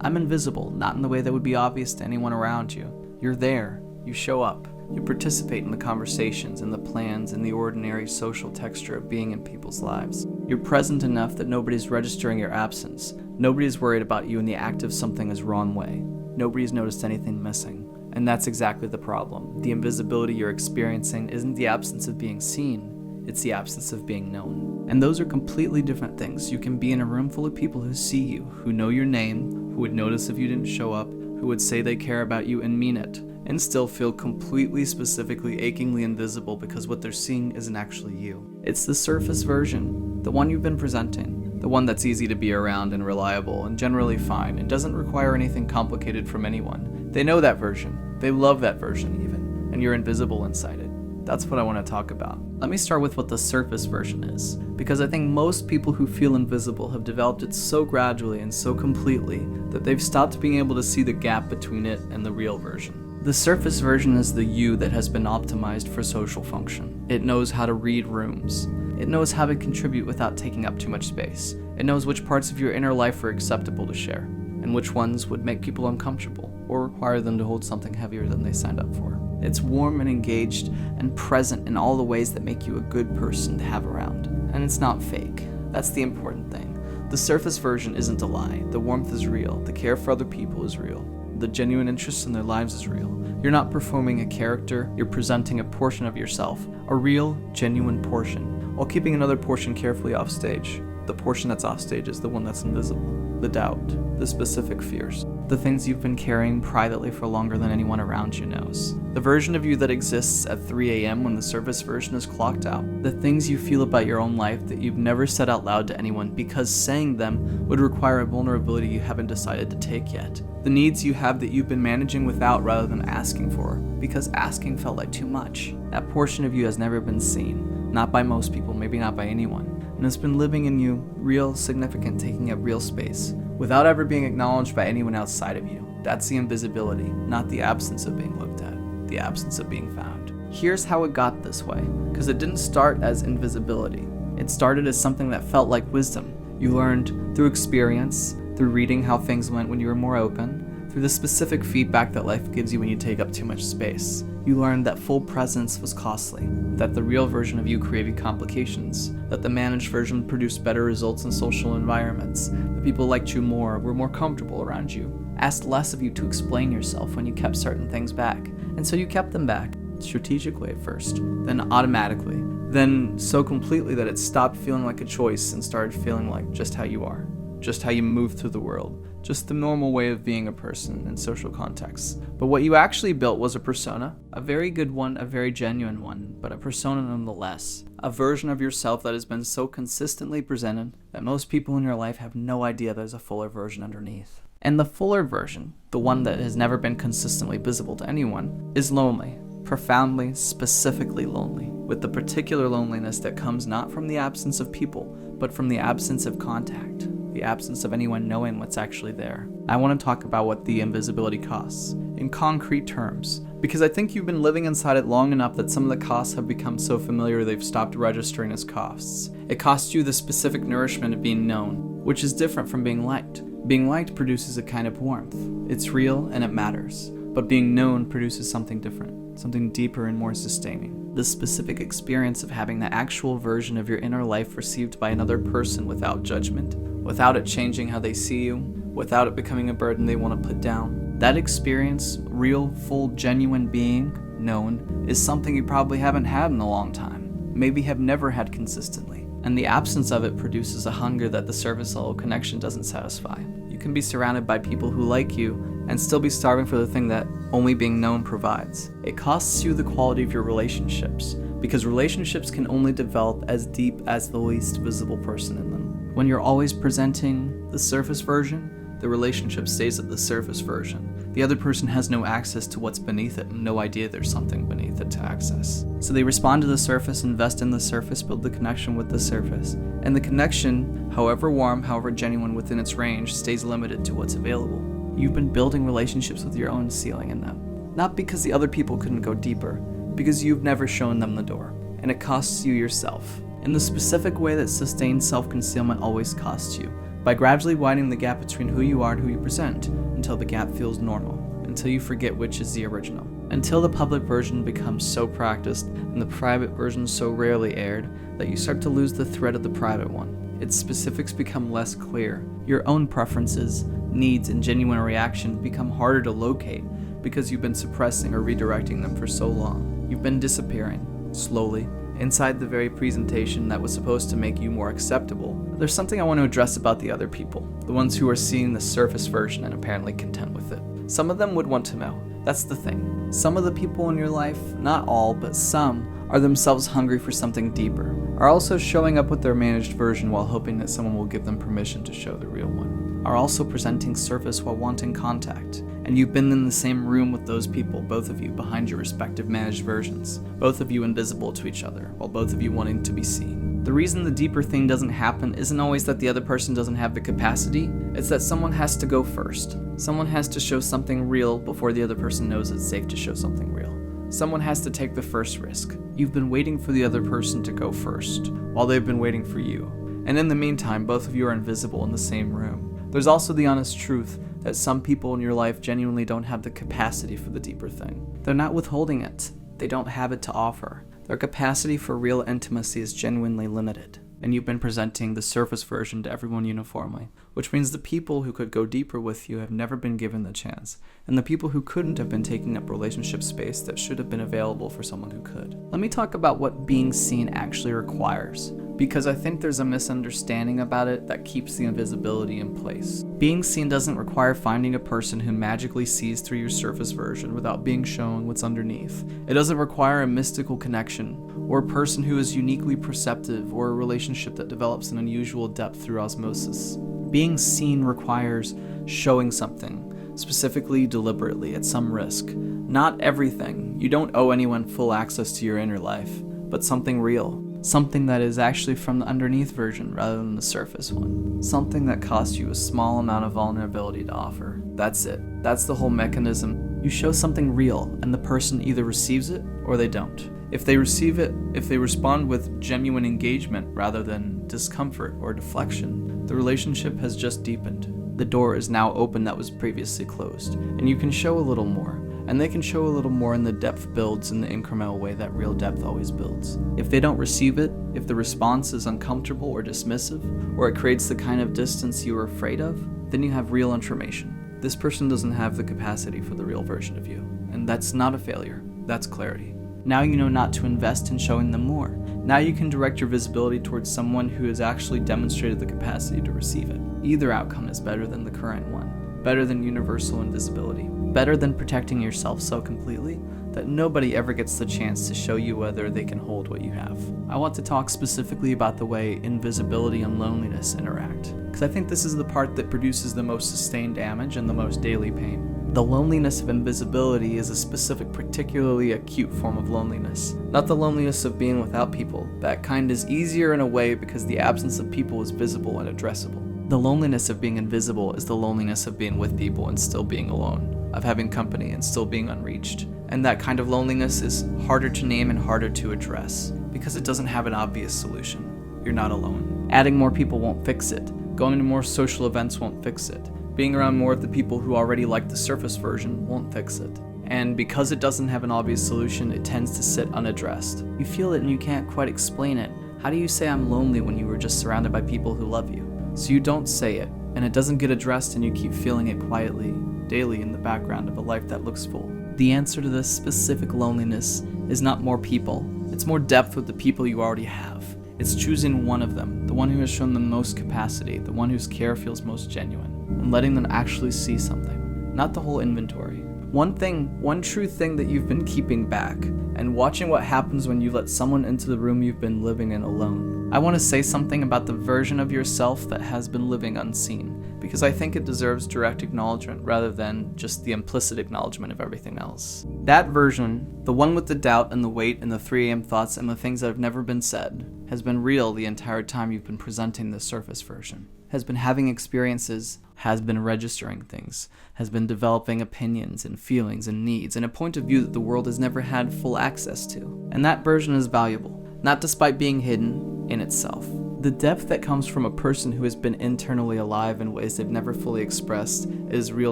I'm invisible, not in the way that would be obvious to anyone around you. You're there, you show up, you participate in the conversations and the plans and the ordinary social texture of being in people's lives. You're present enough that nobody's registering your absence. Nobody's worried about you in the act of something is wrong way. Nobody's noticed anything missing. And that's exactly the problem. The invisibility you're experiencing isn't the absence of being seen, it's the absence of being known. And those are completely different things. You can be in a room full of people who see you, who know your name, who would notice if you didn't show up, who would say they care about you and mean it, and still feel completely, specifically, achingly invisible because what they're seeing isn't actually you. It's the surface version, the one you've been presenting, the one that's easy to be around and reliable and generally fine and doesn't require anything complicated from anyone. They know that version, they love that version even, and you're invisible inside it. That's what I want to talk about. Let me start with what the surface version is, because I think most people who feel invisible have developed it so gradually and so completely that they've stopped being able to see the gap between it and the real version. The surface version is the you that has been optimized for social function. It knows how to read rooms. It knows how to contribute without taking up too much space. It knows which parts of your inner life are acceptable to share, and which ones would make people uncomfortable or require them to hold something heavier than they signed up for. It's warm and engaged and present in all the ways that make you a good person to have around. And it's not fake. That's the important thing. The surface version isn't a lie. The warmth is real. The care for other people is real. The genuine interest in their lives is real. You're not performing a character, you're presenting a portion of yourself, a real, genuine portion, while keeping another portion carefully off stage. The portion that's off stage is the one that's invisible. The doubt, the specific fears, the things you've been carrying privately for longer than anyone around you knows. The version of you that exists at 3 a.m. when the surface version is clocked out. The things you feel about your own life that you've never said out loud to anyone because saying them would require a vulnerability you haven't decided to take yet. The needs you have that you've been managing without rather than asking for, because asking felt like too much. That portion of you has never been seen, not by most people, maybe not by anyone, and it's been living in you, real, significant, taking up real space, without ever being acknowledged by anyone outside of you. That's the invisibility, not the absence of being looked at, the absence of being found. Here's how it got this way, because it didn't start as invisibility. It started as something that felt like wisdom. You learned through experience, through reading how things went when you were more open, through the specific feedback that life gives you when you take up too much space. You learned that full presence was costly, that the real version of you created complications, that the managed version produced better results in social environments, that people liked you more, were more comfortable around you, asked less of you to explain yourself when you kept certain things back, and so you kept them back, strategically at first, then automatically, then so completely that it stopped feeling like a choice and started feeling like just how you are. Just how you move through the world, just the normal way of being a person in social contexts. But what you actually built was a persona, a very good one, a very genuine one, but a persona nonetheless. A version of yourself that has been so consistently presented that most people in your life have no idea there's a fuller version underneath. And the fuller version, the one that has never been consistently visible to anyone, is lonely. Profoundly, specifically lonely, with the particular loneliness that comes not from the absence of people, but from the absence of contact. The absence of anyone knowing what's actually there. I want to talk about what the invisibility costs, in concrete terms, because I think you've been living inside it long enough that some of the costs have become so familiar they've stopped registering as costs. It costs you the specific nourishment of being known, which is different from being liked. Being liked produces a kind of warmth. It's real and it matters, but being known produces something different, something deeper and more sustaining. The specific experience of having the actual version of your inner life received by another person without judgment, without it changing how they see you, without it becoming a burden they want to put down. That experience, real, full, genuine being, known, is something you probably haven't had in a long time, maybe have never had consistently. And the absence of it produces a hunger that the surface level connection doesn't satisfy. You can be surrounded by people who like you and still be starving for the thing that only being known provides. It costs you the quality of your relationships, because relationships can only develop as deep as the least visible person in them. When you're always presenting the surface version, the relationship stays at the surface version. The other person has no access to what's beneath it and no idea there's something beneath it to access. So they respond to the surface, invest in the surface, build the connection with the surface. And the connection, however warm, however genuine within its range, stays limited to what's available. You've been building relationships with your own ceiling in them. Not because the other people couldn't go deeper, because you've never shown them the door. And it costs you yourself. In the specific way that sustained self-concealment always costs you. by gradually widening the gap between who you are and who you present until the gap feels normal, until you forget which is the original, until the public version becomes so practiced and the private version so rarely aired that you start to lose the thread of the private one. Its specifics become less clear. Your own preferences, needs, and genuine reactions become harder to locate because you've been suppressing or redirecting them for so long. You've been disappearing, slowly, inside the very presentation that was supposed to make you more acceptable. There's something I want to address about the other people, the ones who are seeing the surface version and apparently content with it. Some of them would want to know. That's the thing. Some of the people in your life, not all, but some, are themselves hungry for something deeper, are also showing up with their managed version while hoping that someone will give them permission to show the real one, are also presenting surface while wanting contact. And you've been in the same room with those people, both of you behind your respective managed versions, both of you invisible to each other, while both of you wanting to be seen. The reason the deeper thing doesn't happen isn't always that the other person doesn't have the capacity, it's that someone has to go first. Someone has to show something real before the other person knows it's safe to show something real. Someone has to take the first risk. You've been waiting for the other person to go first, while they've been waiting for you. And in the meantime, both of you are invisible in the same room. There's also the honest truth that some people in your life genuinely don't have the capacity for the deeper thing. They're not withholding it. They don't have it to offer. Their capacity for real intimacy is genuinely limited. And you've been presenting the surface version to everyone uniformly, which means the people who could go deeper with you have never been given the chance, and the people who couldn't have been taking up relationship space that should have been available for someone who could. Let me talk about what being seen actually requires, because I think there's a misunderstanding about it that keeps the invisibility in place. Being seen doesn't require finding a person who magically sees through your surface version without being shown what's underneath. It doesn't require a mystical connection, or a person who is uniquely perceptive, or a relationship that develops an unusual depth through osmosis. Being seen requires showing something, specifically, deliberately, at some risk. Not everything. You don't owe anyone full access to your inner life, but something real. Something that is actually from the underneath version rather than the surface one. Something that costs you a small amount of vulnerability to offer. That's it. That's the whole mechanism. You show something real, and the person either receives it or they don't. If they receive it, if they respond with genuine engagement rather than discomfort or deflection, the relationship has just deepened. The door is now open that was previously closed, and you can show a little more. And they can show a little more, and the depth builds in the incremental way that real depth always builds. If they don't receive it, if the response is uncomfortable or dismissive, or it creates the kind of distance you were afraid of, then you have real information. This person doesn't have the capacity for the real version of you. And that's not a failure, that's clarity. Now you know not to invest in showing them more. Now you can direct your visibility towards someone who has actually demonstrated the capacity to receive it. Either outcome is better than the current one, better than universal invisibility. Better than protecting yourself so completely that nobody ever gets the chance to show you whether they can hold what you have. I want to talk specifically about the way invisibility and loneliness interact, because I think this is the part that produces the most sustained damage and the most daily pain. The loneliness of invisibility is a specific, particularly acute form of loneliness. Not the loneliness of being without people. That kind is easier in a way because the absence of people is visible and addressable. The loneliness of being invisible is the loneliness of being with people and still being alone, of having company and still being unreached. And that kind of loneliness is harder to name and harder to address because it doesn't have an obvious solution. You're not alone. Adding more people won't fix it. Going to more social events won't fix it. Being around more of the people who already like the surface version won't fix it. And because it doesn't have an obvious solution, it tends to sit unaddressed. You feel it and you can't quite explain it. How do you say I'm lonely when you were just surrounded by people who love you? So you don't say it, and it doesn't get addressed, and you keep feeling it quietly, daily in the background of a life that looks full. The answer to this specific loneliness is not more people. It's more depth with the people you already have. It's choosing one of them, the one who has shown the most capacity, the one whose care feels most genuine, and letting them actually see something, not the whole inventory. One true thing that you've been keeping back, and watching what happens when you let someone into the room you've been living in alone. I want to say something about the version of yourself that has been living unseen, because I think it deserves direct acknowledgement rather than just the implicit acknowledgement of everything else. That version, the one with the doubt and the weight and the 3 a.m. thoughts and the things that have never been said, has been real the entire time you've been presenting the surface version, has been having experiences, has been registering things, has been developing opinions and feelings and needs, and a point of view that the world has never had full access to. And that version is valuable, not despite being hidden in itself. The depth that comes from a person who has been internally alive in ways they've never fully expressed is real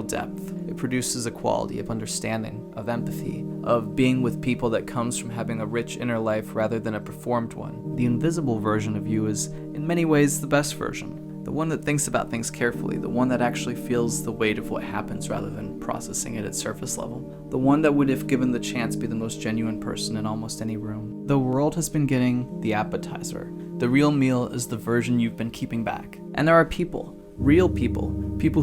depth. It produces a quality of understanding, of empathy, of being with people that comes from having a rich inner life rather than a performed one. The invisible version of you is, in many ways, the best version. The one that thinks about things carefully, the one that actually feels the weight of what happens rather than processing it at surface level. The one that would, if given the chance, be the most genuine person in almost any room. The world has been getting the appetizer. The real meal is the version you've been keeping back. And there are people, real people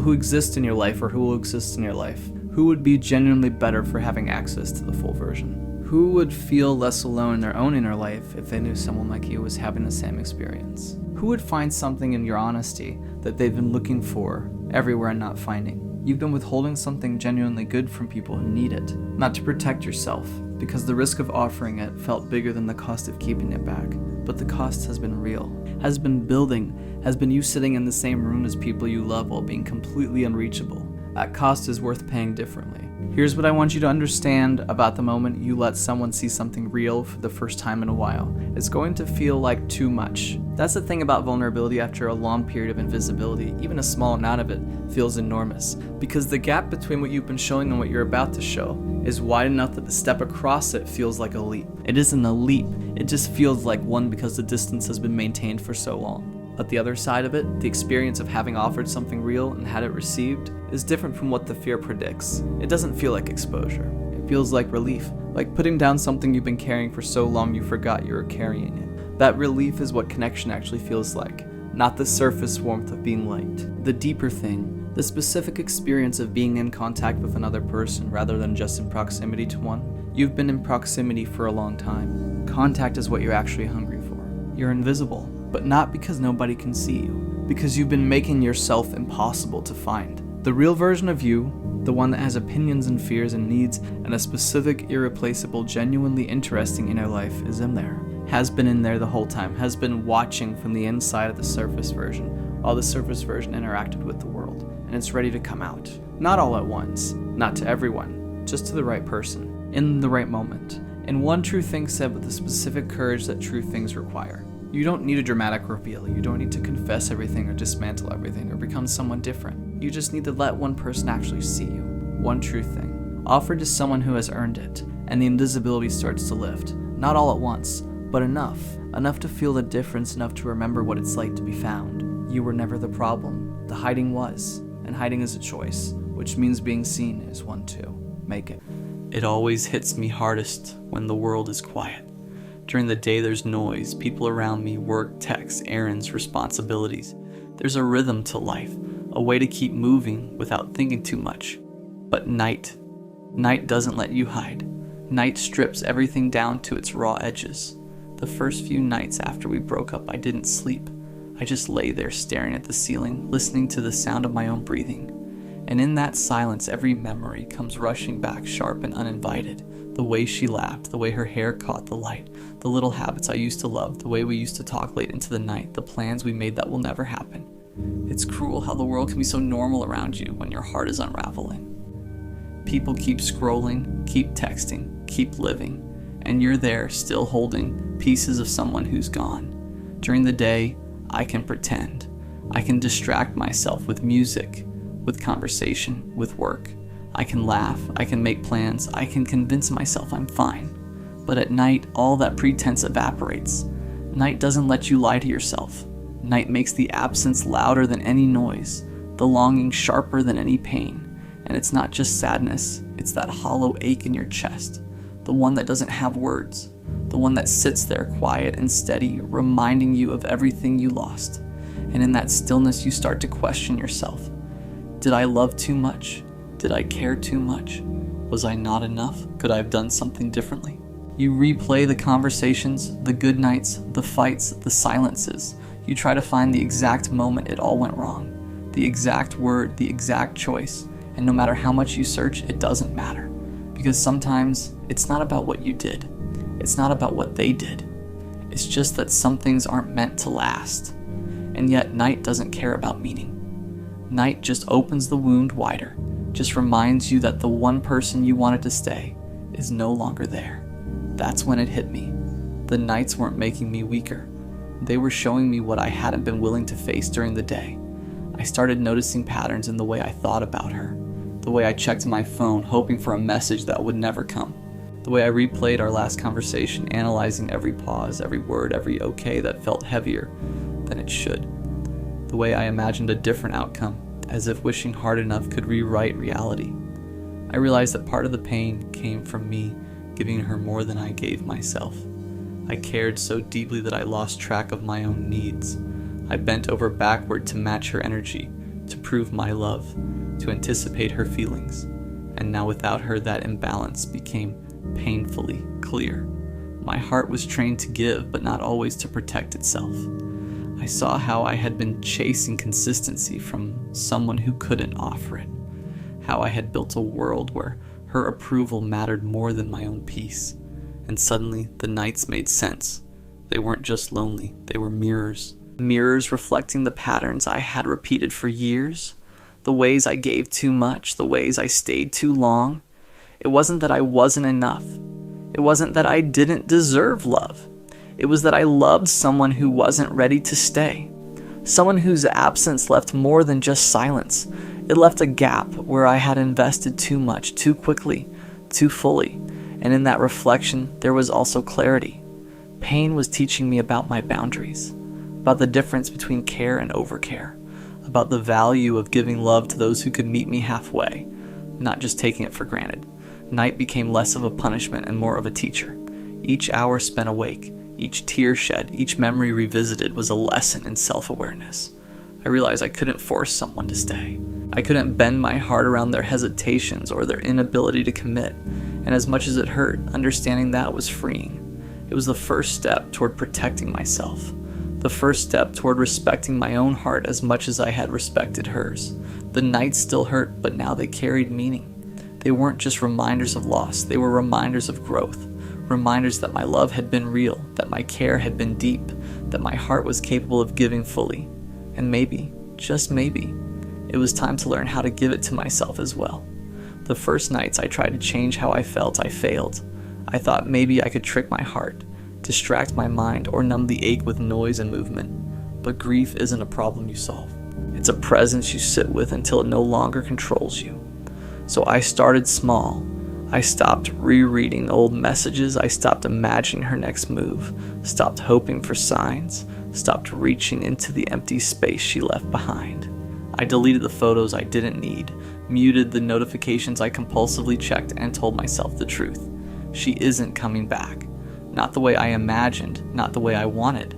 who exist in your life or who will exist in your life, who would be genuinely better for having access to the full version. Who would feel less alone in their own inner life if they knew someone like you was having the same experience? Who would find something in your honesty that they've been looking for everywhere and not finding? You've been withholding something genuinely good from people who need it, not to protect yourself, because the risk of offering it felt bigger than the cost of keeping it back. But the cost has been real, has been building, has been you sitting in the same room as people you love while being completely unreachable. That cost is worth paying differently. Here's what I want you to understand about the moment you let someone see something real for the first time in a while. It's going to feel like too much. That's the thing about vulnerability after a long period of invisibility. Even a small amount of it feels enormous, because the gap between what you've been showing and what you're about to show is wide enough that the step across it feels like a leap. It isn't a leap, it just feels like one because the distance has been maintained for so long. But the other side of it, the experience of having offered something real and had it received, is different from what the fear predicts. It doesn't feel like exposure. It feels like relief, like putting down something you've been carrying for so long you forgot you were carrying it. That relief is what connection actually feels like, not the surface warmth of being liked. The deeper thing, the specific experience of being in contact with another person rather than just in proximity to one. You've been in proximity for a long time. Contact is what you're actually hungry for. You're invisible, but not because nobody can see you, because you've been making yourself impossible to find. The real version of you, the one that has opinions and fears and needs and a specific, irreplaceable, genuinely interesting inner life is in there. Has been in there the whole time, has been watching from the inside of the surface version, while the surface version interacted with the world, and it's ready to come out. Not all at once, not to everyone, just to the right person, in the right moment. And one true thing said with the specific courage that true things require. You don't need a dramatic reveal. You don't need to confess everything or dismantle everything or become someone different. You just need to let one person actually see you. One true thing. Offered to someone who has earned it, and the invisibility starts to lift. Not all at once, but enough. Enough to feel the difference, enough to remember what it's like to be found. You were never the problem. The hiding was, and hiding is a choice, which means being seen is one too. Make it. It always hits me hardest when the world is quiet. During the day there's noise, people around me, work, texts, errands, responsibilities. There's a rhythm to life, a way to keep moving without thinking too much. But night doesn't let you hide. Night strips everything down to its raw edges. The first few nights after we broke up, I didn't sleep. I just lay there staring at the ceiling, listening to the sound of my own breathing. And in that silence, every memory comes rushing back sharp and uninvited. The way she laughed, the way her hair caught the light, the little habits I used to love, the way we used to talk late into the night, the plans we made that will never happen. It's cruel how the world can be so normal around you when your heart is unraveling. People keep scrolling, keep texting, keep living, and you're there still holding pieces of someone who's gone. During the day, I can pretend. I can distract myself with music, with conversation, with work. I can laugh, I can make plans, I can convince myself I'm fine. But at night, all that pretense evaporates. Night doesn't let you lie to yourself. Night makes the absence louder than any noise, the longing sharper than any pain. And it's not just sadness, it's that hollow ache in your chest, the one that doesn't have words, the one that sits there quiet and steady, reminding you of everything you lost. And in that stillness, you start to question yourself. Did I love too much? Did I care too much? Was I not enough? Could I have done something differently? You replay the conversations, the good nights, the fights, the silences. You try to find the exact moment it all went wrong, the exact word, the exact choice. And no matter how much you search, it doesn't matter. Because sometimes it's not about what you did. It's not about what they did. It's just that some things aren't meant to last. And yet night doesn't care about meaning. Night just opens the wound wider, just reminds you that the one person you wanted to stay is no longer there. That's when it hit me. The nights weren't making me weaker. They were showing me what I hadn't been willing to face during the day. I started noticing patterns in the way I thought about her, the way I checked my phone hoping for a message that would never come, the way I replayed our last conversation, analyzing every pause, every word, every okay that felt heavier than it should, the way I imagined a different outcome, as if wishing hard enough could rewrite reality. I realized that part of the pain came from me giving her more than I gave myself. I cared so deeply that I lost track of my own needs. I bent over backward to match her energy, to prove my love, to anticipate her feelings. And now without her, that imbalance became painfully clear. My heart was trained to give, but not always to protect itself. I saw how I had been chasing consistency from someone who couldn't offer it. How I had built a world where her approval mattered more than my own peace. And suddenly, the nights made sense. They weren't just lonely, they were mirrors. Mirrors reflecting the patterns I had repeated for years. The ways I gave too much, the ways I stayed too long. It wasn't that I wasn't enough. It wasn't that I didn't deserve love. It was that I loved someone who wasn't ready to stay. Someone whose absence left more than just silence. It left a gap where I had invested too much, too quickly, too fully. And in that reflection, there was also clarity. Pain was teaching me about my boundaries, about the difference between care and overcare, about the value of giving love to those who could meet me halfway, not just taking it for granted. Night became less of a punishment and more of a teacher. Each hour spent awake, each tear shed, each memory revisited was a lesson in self-awareness. I realized I couldn't force someone to stay. I couldn't bend my heart around their hesitations or their inability to commit. And as much as it hurt, understanding that was freeing. It was the first step toward protecting myself. The first step toward respecting my own heart as much as I had respected hers. The nights still hurt, but now they carried meaning. They weren't just reminders of loss, they were reminders of growth. Reminders that my love had been real, that my care had been deep, that my heart was capable of giving fully. And maybe, just maybe, it was time to learn how to give it to myself as well. The first nights I tried to change how I felt, I failed. I thought maybe I could trick my heart, distract my mind, or numb the ache with noise and movement. But grief isn't a problem you solve. It's a presence you sit with until it no longer controls you. So I started small. I stopped rereading old messages. I stopped imagining her next move, stopped hoping for signs, stopped reaching into the empty space she left behind. I deleted the photos I didn't need, muted the notifications I compulsively checked, and told myself the truth. She isn't coming back. Not the way I imagined, not the way I wanted.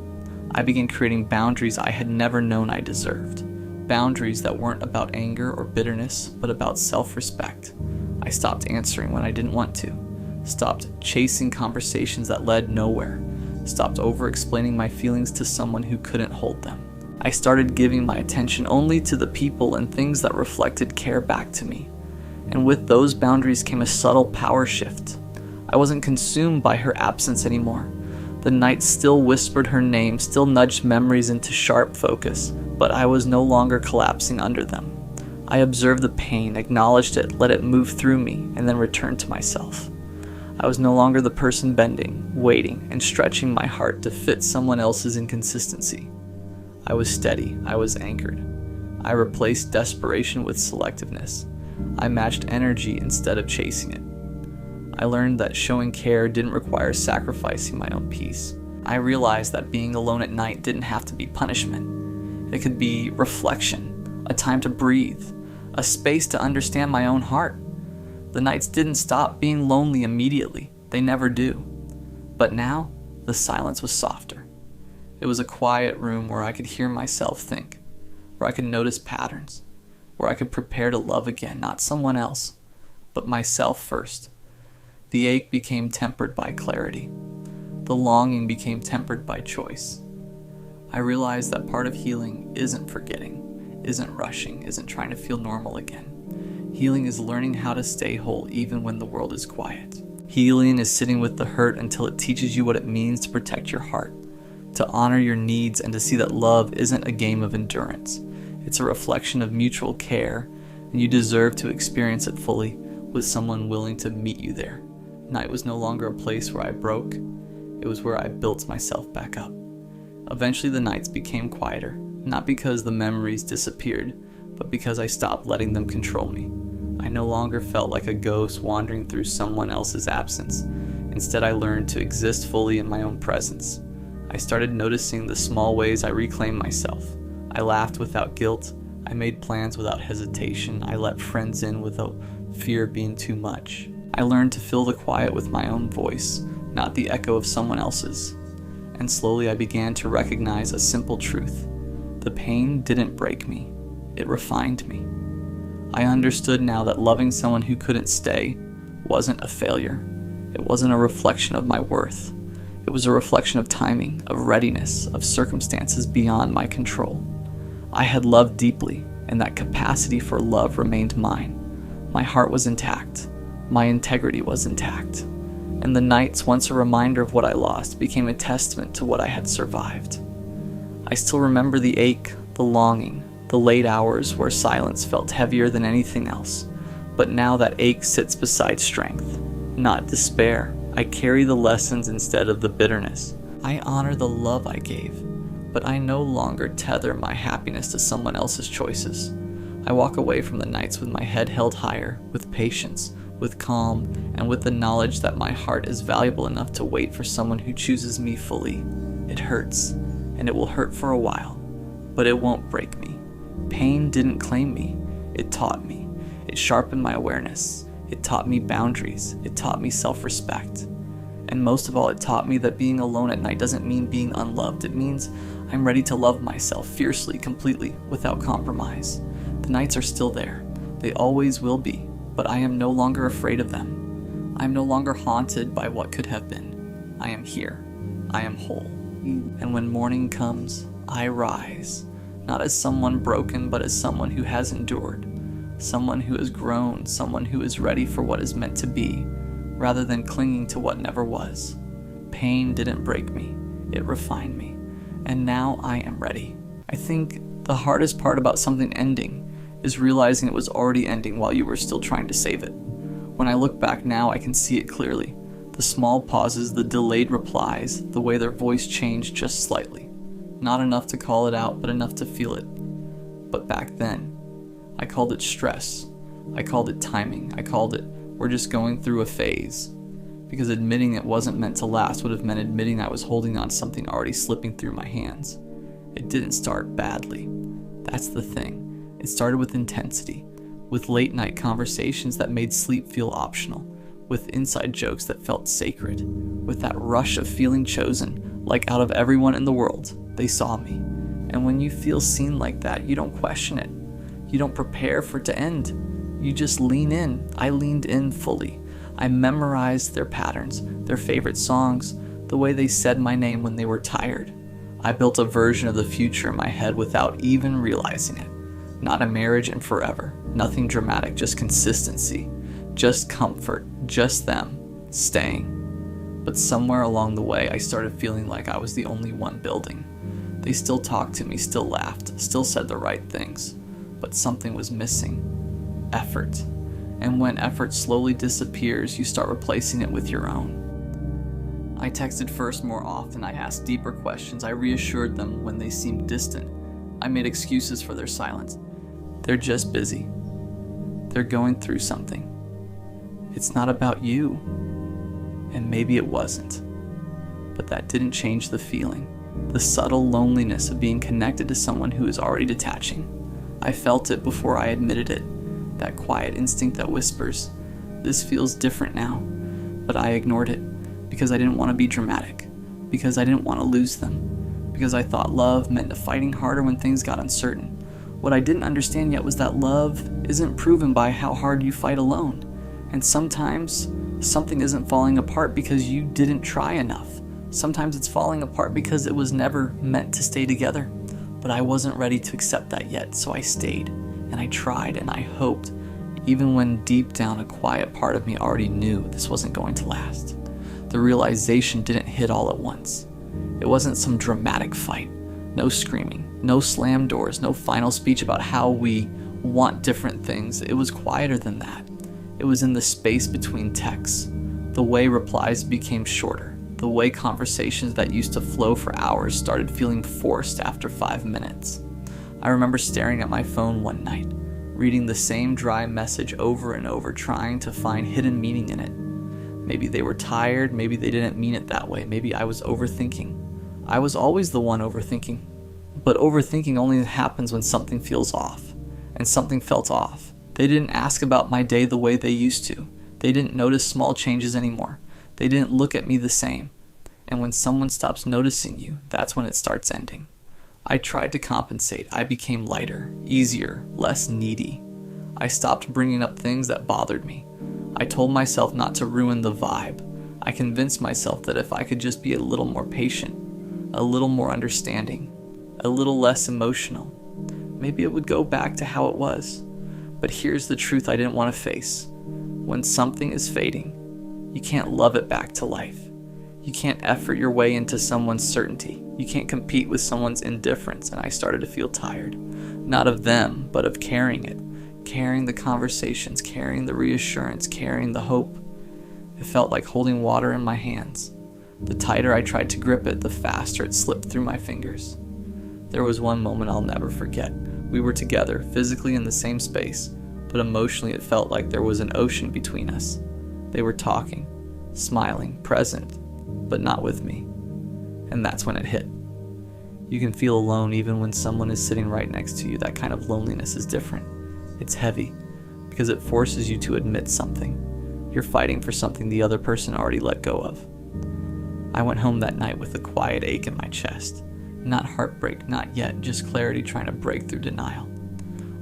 I began creating boundaries I had never known I deserved. Boundaries that weren't about anger or bitterness, but about self-respect. I stopped answering when I didn't want to. Stopped chasing conversations that led nowhere. Stopped over-explaining my feelings to someone who couldn't hold them. I started giving my attention only to the people and things that reflected care back to me. And with those boundaries came a subtle power shift. I wasn't consumed by her absence anymore. The night still whispered her name, still nudged memories into sharp focus, but I was no longer collapsing under them. I observed the pain, acknowledged it, let it move through me, and then returned to myself. I was no longer the person bending, waiting, and stretching my heart to fit someone else's inconsistency. I was steady, I was anchored. I replaced desperation with selectiveness. I matched energy instead of chasing it. I learned that showing care didn't require sacrificing my own peace. I realized that being alone at night didn't have to be punishment. It could be reflection, a time to breathe, a space to understand my own heart. The nights didn't stop being lonely immediately. They never do. But now, the silence was softer. It was a quiet room where I could hear myself think, where I could notice patterns, where I could prepare to love again, not someone else, but myself first. The ache became tempered by clarity. The longing became tempered by choice. I realized that part of healing isn't forgetting, isn't rushing, isn't trying to feel normal again. Healing is learning how to stay whole even when the world is quiet. Healing is sitting with the hurt until it teaches you what it means to protect your heart, to honor your needs, and to see that love isn't a game of endurance. It's a reflection of mutual care, and you deserve to experience it fully with someone willing to meet you there. Night was no longer a place where I broke. It was where I built myself back up. Eventually the nights became quieter, not because the memories disappeared, but because I stopped letting them control me. I no longer felt like a ghost wandering through someone else's absence. Instead, I learned to exist fully in my own presence. I started noticing the small ways I reclaimed myself. I laughed without guilt. I made plans without hesitation. I let friends in without fear of being too much. I learned to fill the quiet with my own voice, not the echo of someone else's. And slowly I began to recognize a simple truth. The pain didn't break me. It refined me. I understood now that loving someone who couldn't stay wasn't a failure. It wasn't a reflection of my worth. It was a reflection of timing, of readiness, of circumstances beyond my control. I had loved deeply, and that capacity for love remained mine. My heart was intact. My integrity was intact. And the nights, once a reminder of what I lost, became a testament to what I had survived. I still remember the ache, the longing, the late hours where silence felt heavier than anything else. But now that ache sits beside strength, not despair. I carry the lessons instead of the bitterness. I honor the love I gave, but I no longer tether my happiness to someone else's choices. I walk away from the nights with my head held higher, with patience, with calm, and with the knowledge that my heart is valuable enough to wait for someone who chooses me fully. It hurts, and it will hurt for a while, but it won't break me. Pain didn't claim me. It taught me. It sharpened my awareness. It taught me boundaries. It taught me self-respect. And most of all, it taught me that being alone at night doesn't mean being unloved. It means I'm ready to love myself fiercely, completely, without compromise. The nights are still there. They always will be, but I am no longer afraid of them. I am no longer haunted by what could have been. I am here. I am whole. And when morning comes, I rise, not as someone broken, but as someone who has endured. Someone who has grown, someone who is ready for what is meant to be, rather than clinging to what never was. Pain didn't break me, it refined me, and now I am ready. I think the hardest part about something ending is realizing it was already ending while you were still trying to save it. When I look back now, I can see it clearly. The small pauses, the delayed replies, the way their voice changed just slightly. Not enough to call it out, but enough to feel it. But back then, I called it stress. I called it timing. I called it, we're just going through a phase. Because admitting it wasn't meant to last would have meant admitting I was holding on to something already slipping through my hands. It didn't start badly. That's the thing. It started with intensity, with late night conversations that made sleep feel optional, with inside jokes that felt sacred, with that rush of feeling chosen, like out of everyone in the world, they saw me. And when you feel seen like that, you don't question it. You don't prepare for it to end. You just lean in. I leaned in fully. I memorized their patterns, their favorite songs, the way they said my name when they were tired. I built a version of the future in my head without even realizing it. Not a marriage and forever. Nothing dramatic, just consistency. Just comfort. Just them. Staying. But somewhere along the way, I started feeling like I was the only one building. They still talked to me, still laughed, still said the right things. But something was missing. Effort. And when effort slowly disappears, you start replacing it with your own. I texted first more often. I asked deeper questions. I reassured them when they seemed distant. I made excuses for their silence. They're just busy. They're going through something. It's not about you. And maybe it wasn't. But that didn't change the feeling. The subtle loneliness of being connected to someone who is already detaching. I felt it before I admitted it. That quiet instinct that whispers, this feels different now. But I ignored it because I didn't want to be dramatic. Because I didn't want to lose them. Because I thought love meant fighting harder when things got uncertain. What I didn't understand yet was that love isn't proven by how hard you fight alone. And sometimes something isn't falling apart because you didn't try enough. Sometimes it's falling apart because it was never meant to stay together. But I wasn't ready to accept that yet, so I stayed, and I tried, and I hoped, even when deep down a quiet part of me already knew this wasn't going to last. The realization didn't hit all at once. It wasn't some dramatic fight. No screaming, no slam doors, no final speech about how we want different things. It was quieter than that. It was in the space between texts. The way replies became shorter, The way conversations that used to flow for hours started feeling forced after 5 minutes. I remember staring at my phone one night, reading the same dry message over and over, trying to find hidden meaning in it. Maybe they were tired, maybe they didn't mean it that way, maybe I was overthinking. I was always the one overthinking. But overthinking only happens when something feels off, and something felt off. They didn't ask about my day the way they used to. They didn't notice small changes anymore. They didn't look at me the same. And when someone stops noticing you, that's when it starts ending. I tried to compensate. I became lighter, easier, less needy. I stopped bringing up things that bothered me. I told myself not to ruin the vibe. I convinced myself that if I could just be a little more patient, a little more understanding, a little less emotional, maybe it would go back to how it was. But here's the truth I didn't want to face. When something is fading, you can't love it back to life. You can't effort your way into someone's certainty. You can't compete with someone's indifference, and I started to feel tired. Not of them, but of carrying it. Carrying the conversations, carrying the reassurance, carrying the hope. It felt like holding water in my hands. The tighter I tried to grip it, the faster it slipped through my fingers. There was one moment I'll never forget. We were together, physically in the same space, but emotionally it felt like there was an ocean between us. They were talking, smiling, present, but not with me. And that's when it hit. You can feel alone even when someone is sitting right next to you. That kind of loneliness is different. It's heavy, because it forces you to admit something. You're fighting for something the other person already let go of. I went home that night with a quiet ache in my chest. Not heartbreak, not yet, just clarity trying to break through denial.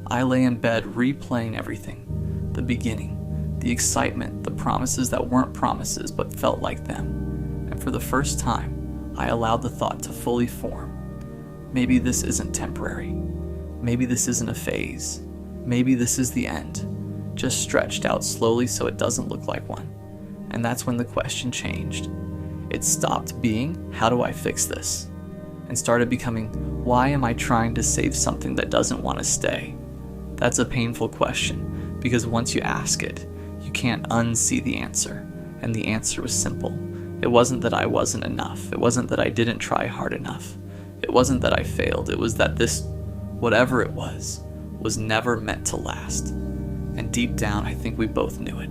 I lay in bed replaying everything. The beginning, the excitement, the promises that weren't promises but felt like them. And for the first time, I allowed the thought to fully form. Maybe this isn't temporary. Maybe this isn't a phase. Maybe this is the end, just stretched out slowly so it doesn't look like one. And that's when the question changed. It stopped being, how do I fix this? And started becoming, why am I trying to save something that doesn't want to stay? That's a painful question, because once you ask it, you can't unsee the answer. And the answer was simple. It wasn't that I wasn't enough. It wasn't that I didn't try hard enough. It wasn't that I failed. It was that this, whatever it was never meant to last. And deep down, I think we both knew it.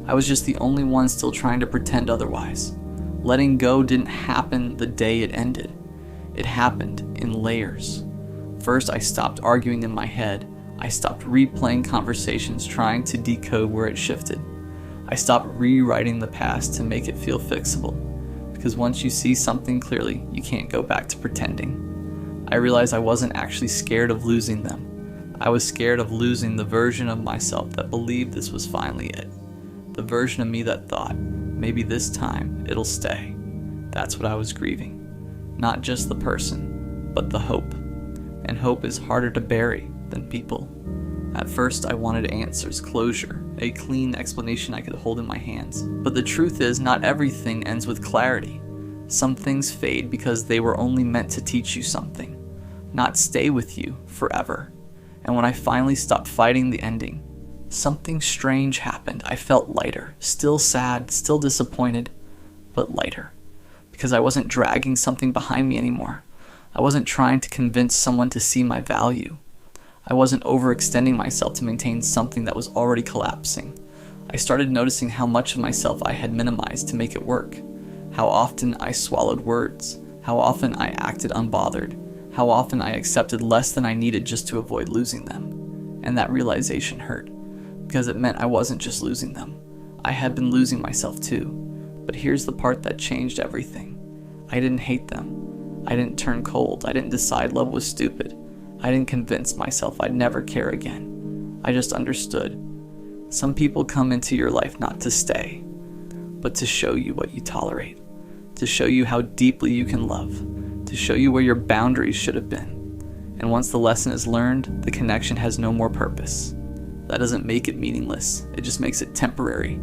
I was just the only one still trying to pretend otherwise. Letting go didn't happen the day it ended. It happened in layers. First, I stopped arguing in my head. I stopped replaying conversations trying to decode where it shifted. I stopped rewriting the past to make it feel fixable. Because once you see something clearly, you can't go back to pretending. I realized I wasn't actually scared of losing them. I was scared of losing the version of myself that believed this was finally it. The version of me that thought, maybe this time it'll stay. That's what I was grieving. Not just the person, but the hope. And hope is harder to bury than people. At first I wanted answers, closure, a clean explanation I could hold in my hands. But the truth is, not everything ends with clarity. Some things fade because they were only meant to teach you something, not stay with you forever. And when I finally stopped fighting the ending, something strange happened. I felt lighter, still sad, still disappointed, but lighter. Because I wasn't dragging something behind me anymore. I wasn't trying to convince someone to see my value. I wasn't overextending myself to maintain something that was already collapsing. I started noticing how much of myself I had minimized to make it work. How often I swallowed words. How often I acted unbothered. How often I accepted less than I needed just to avoid losing them. And that realization hurt, because it meant I wasn't just losing them. I had been losing myself too. But here's the part that changed everything. I didn't hate them. I didn't turn cold. I didn't decide love was stupid. I didn't convince myself I'd never care again. I just understood. Some people come into your life not to stay, but to show you what you tolerate, to show you how deeply you can love, to show you where your boundaries should have been. And once the lesson is learned, the connection has no more purpose. That doesn't make it meaningless. It just makes it temporary.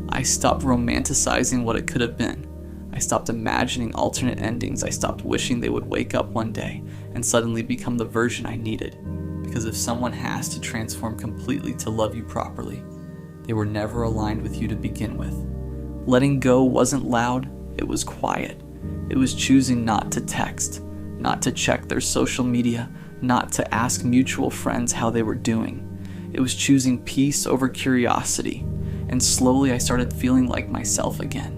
I stopped romanticizing what it could have been. I stopped imagining alternate endings. I stopped wishing they would wake up one day and suddenly become the version I needed. Because if someone has to transform completely to love you properly, they were never aligned with you to begin with. Letting go wasn't loud, it was quiet. It was choosing not to text, not to check their social media, not to ask mutual friends how they were doing. It was choosing peace over curiosity, and slowly I started feeling like myself again.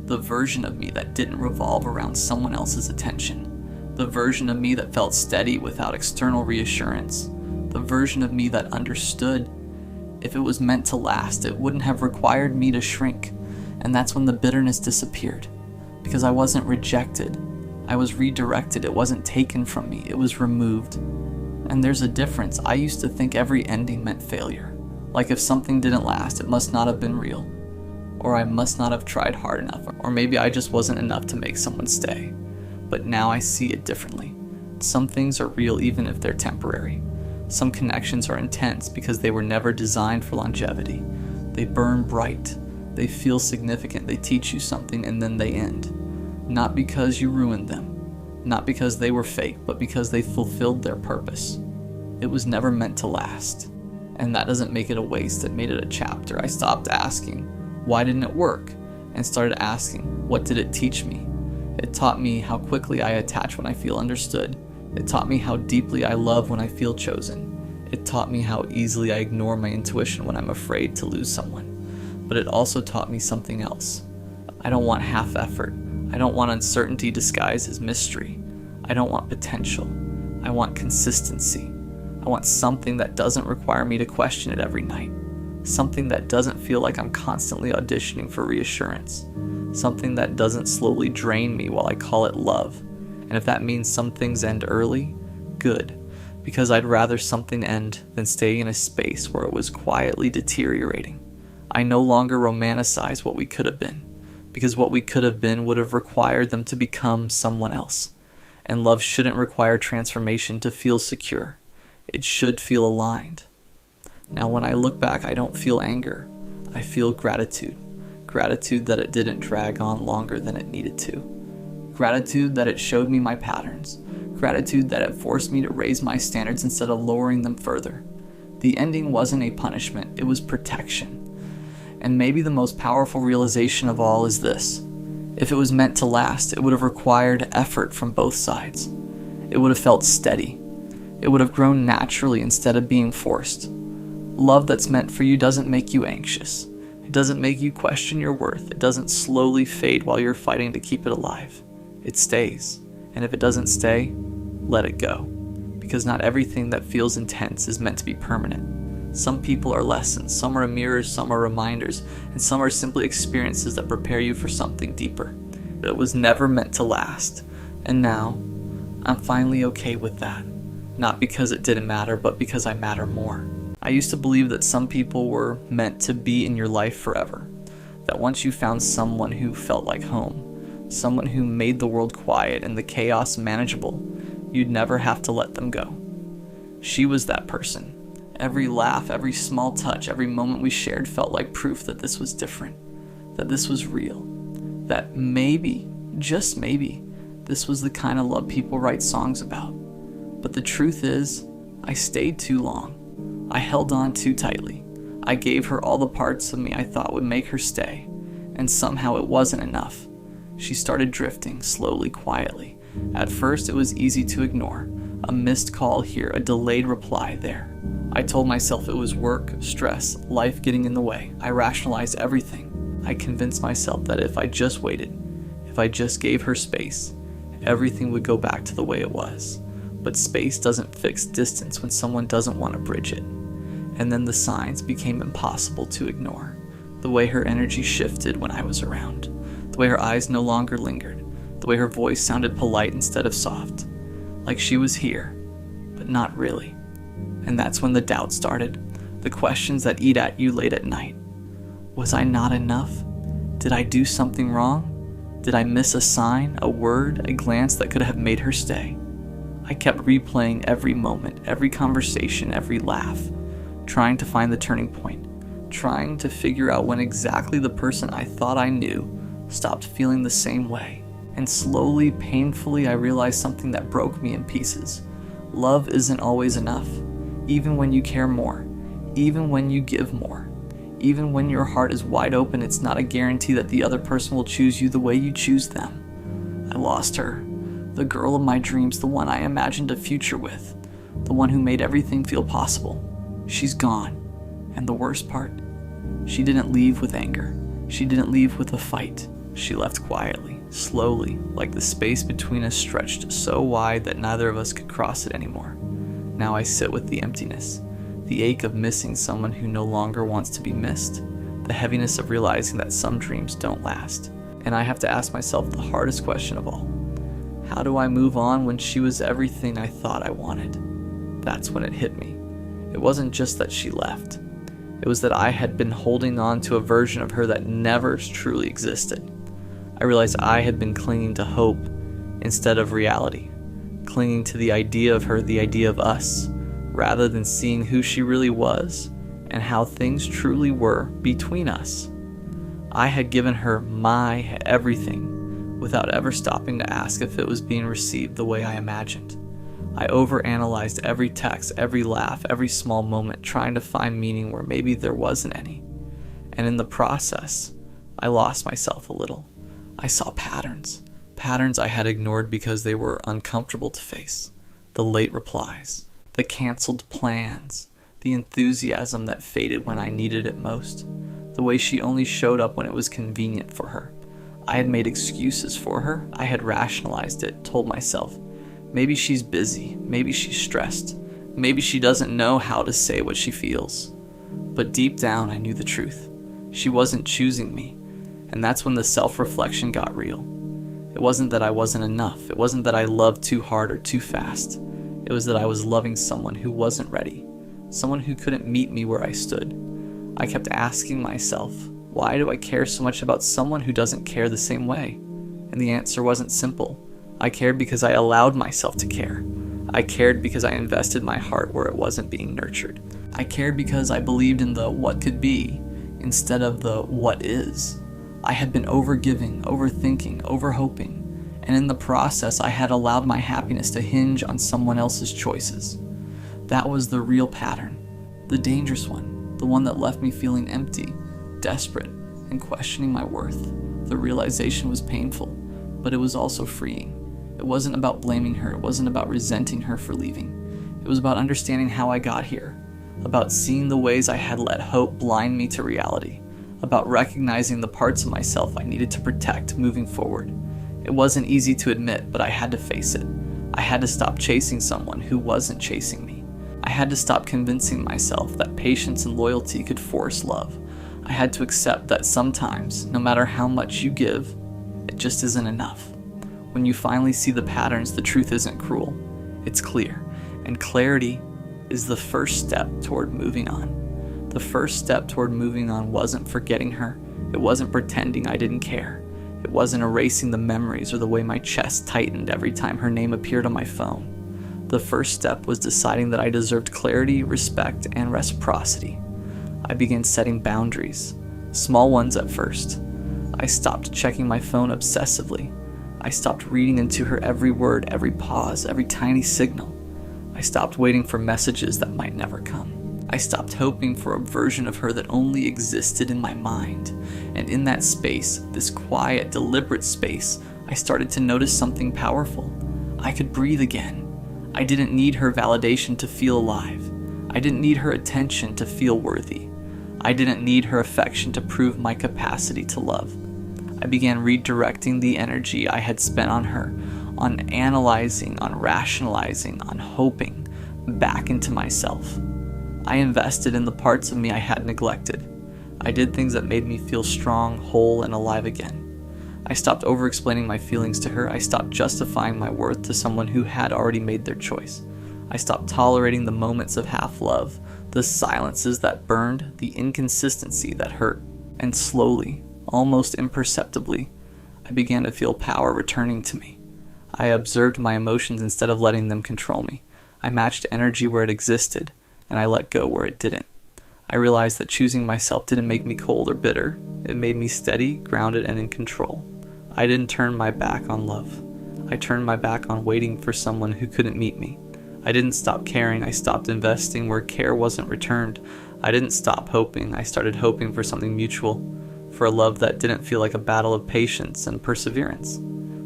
The version of me that didn't revolve around someone else's attention. The version of me that felt steady without external reassurance. The version of me that understood if it was meant to last, it wouldn't have required me to shrink. And that's when the bitterness disappeared. Because I wasn't rejected. I was redirected. It wasn't taken from me. It was removed. And there's a difference. I used to think every ending meant failure. Like if something didn't last, it must not have been real. Or I must not have tried hard enough. Or maybe I just wasn't enough to make someone stay. But now I see it differently. Some things are real even if they're temporary. Some connections are intense because they were never designed for longevity. They burn bright. They feel significant. They teach you something and then they end. Not because you ruined them. Not because they were fake, but because they fulfilled their purpose. It was never meant to last. And that doesn't make it a waste. It made it a chapter. I stopped asking, why didn't it work? And started asking, what did it teach me? It taught me how quickly I attach when I feel understood. It taught me how deeply I love when I feel chosen. It taught me how easily I ignore my intuition when I'm afraid to lose someone. But it also taught me something else. I don't want half effort. I don't want uncertainty disguised as mystery. I don't want potential. I want consistency. I want something that doesn't require me to question it every night. Something that doesn't feel like I'm constantly auditioning for reassurance. Something that doesn't slowly drain me while I call it love. And if that means some things end early, good. Because I'd rather something end than stay in a space where it was quietly deteriorating. I no longer romanticize what we could have been. Because what we could have been would have required them to become someone else. And love shouldn't require transformation to feel secure. It should feel aligned. Now when I look back, I don't feel anger. I feel gratitude. Gratitude that it didn't drag on longer than it needed to. Gratitude that it showed me my patterns. Gratitude that it forced me to raise my standards instead of lowering them further. The ending wasn't a punishment, it was protection. And maybe the most powerful realization of all is this. If it was meant to last, it would have required effort from both sides. It would have felt steady. It would have grown naturally instead of being forced. Love that's meant for you doesn't make you anxious. It doesn't make you question your worth. It doesn't slowly fade while you're fighting to keep it alive. It stays. And if it doesn't stay, let it go. Because not everything that feels intense is meant to be permanent. Some people are lessons, some are mirrors, some are reminders, and some are simply experiences that prepare you for something deeper. It was never meant to last. And now, I'm finally okay with that. Not because it didn't matter, but because I matter more. I used to believe that some people were meant to be in your life forever. That once you found someone who felt like home, someone who made the world quiet and the chaos manageable, you'd never have to let them go. She was that person. Every laugh, every small touch, every moment we shared felt like proof that this was different, that this was real, that maybe, just maybe, this was the kind of love people write songs about. But the truth is, I stayed too long. I held on too tightly. I gave her all the parts of me I thought would make her stay, and somehow it wasn't enough. She started drifting, slowly, quietly. At first, it was easy to ignore. A missed call here, a delayed reply there. I told myself it was work, stress, life getting in the way. I rationalized everything. I convinced myself that if I just waited, if I just gave her space, everything would go back to the way it was. But space doesn't fix distance when someone doesn't want to bridge it. And then the signs became impossible to ignore. The way her energy shifted when I was around. The way her eyes no longer lingered. The way her voice sounded polite instead of soft. Like she was here, but not really. And that's when the doubt started. The questions that eat at you late at night. Was I not enough? Did I do something wrong? Did I miss a sign, a word, a glance that could have made her stay? I kept replaying every moment, every conversation, every laugh, trying to find the turning point, trying to figure out when exactly the person I thought I knew stopped feeling the same way. And slowly, painfully, I realized something that broke me in pieces. Love isn't always enough, even when you care more, even when you give more, Even when your heart is wide open, it's not a guarantee that the other person will choose you the way you choose them. I lost her. The girl of my dreams, the one I imagined a future with. The one who made everything feel possible. She's gone. And the worst part, she didn't leave with anger. She didn't leave with a fight. She left quietly, slowly, like the space between us stretched so wide that neither of us could cross it anymore. Now I sit with the emptiness, the ache of missing someone who no longer wants to be missed, the heaviness of realizing that some dreams don't last. And I have to ask myself the hardest question of all. How do I move on when she was everything I thought I wanted? That's when it hit me. It wasn't just that she left. It was that I had been holding on to a version of her that never truly existed. I realized I had been clinging to hope instead of reality, clinging to the idea of her, the idea of us, rather than seeing who she really was and how things truly were between us. I had given her my everything without ever stopping to ask if it was being received the way I imagined. I overanalyzed every text, every laugh, every small moment, trying to find meaning where maybe there wasn't any. And in the process, I lost myself a little. I saw patterns I had ignored because they were uncomfortable to face. The late replies, the canceled plans, the enthusiasm that faded when I needed it most, the way she only showed up when it was convenient for her. I had made excuses for her. I had rationalized it, told myself, maybe she's busy, maybe she's stressed, maybe she doesn't know how to say what she feels. But deep down, I knew the truth. She wasn't choosing me, and that's when the self-reflection got real. It wasn't that I wasn't enough. It wasn't that I loved too hard or too fast. It was that I was loving someone who wasn't ready, someone who couldn't meet me where I stood. I kept asking myself, why do I care so much about someone who doesn't care the same way? And the answer wasn't simple. I cared because I allowed myself to care. I cared because I invested my heart where it wasn't being nurtured. I cared because I believed in the what could be instead of the what is. I had been overgiving, overthinking, overhoping, and in the process I had allowed my happiness to hinge on someone else's choices. That was the real pattern, the dangerous one, the one that left me feeling empty, desperate, and questioning my worth. The realization was painful, but it was also freeing. It wasn't about blaming her, it wasn't about resenting her for leaving. It was about understanding how I got here, about seeing the ways I had let hope blind me to reality, about recognizing the parts of myself I needed to protect moving forward. It wasn't easy to admit, but I had to face it. I had to stop chasing someone who wasn't chasing me. I had to stop convincing myself that patience and loyalty could force love. I had to accept that sometimes, no matter how much you give, it just isn't enough. When you finally see the patterns, the truth isn't cruel. It's clear. And clarity is the first step toward moving on. The first step toward moving on wasn't forgetting her. It wasn't pretending I didn't care. It wasn't erasing the memories or the way my chest tightened every time her name appeared on my phone. The first step was deciding that I deserved clarity, respect, and reciprocity. I began setting boundaries, small ones at first. I stopped checking my phone obsessively. I stopped reading into her every word, every pause, every tiny signal. I stopped waiting for messages that might never come. I stopped hoping for a version of her that only existed in my mind. And in that space, this quiet, deliberate space, I started to notice something powerful. I could breathe again. I didn't need her validation to feel alive. I didn't need her attention to feel worthy. I didn't need her affection to prove my capacity to love. I began redirecting the energy I had spent on her, on analyzing, on rationalizing, on hoping, back into myself. I invested in the parts of me I had neglected. I did things that made me feel strong, whole, and alive again. I stopped over-explaining my feelings to her. I stopped justifying my worth to someone who had already made their choice. I stopped tolerating the moments of half-love, the silences that burned, the inconsistency that hurt. And slowly, almost imperceptibly, I began to feel power returning to me. I observed my emotions instead of letting them control me. I matched energy where it existed, and I let go where it didn't. I realized that choosing myself didn't make me cold or bitter. It made me steady, grounded, and in control. I didn't turn my back on love. I turned my back on waiting for someone who couldn't meet me. I didn't stop caring. I stopped investing where care wasn't returned. I didn't stop hoping. I started hoping for something mutual, for a love that didn't feel like a battle of patience and perseverance.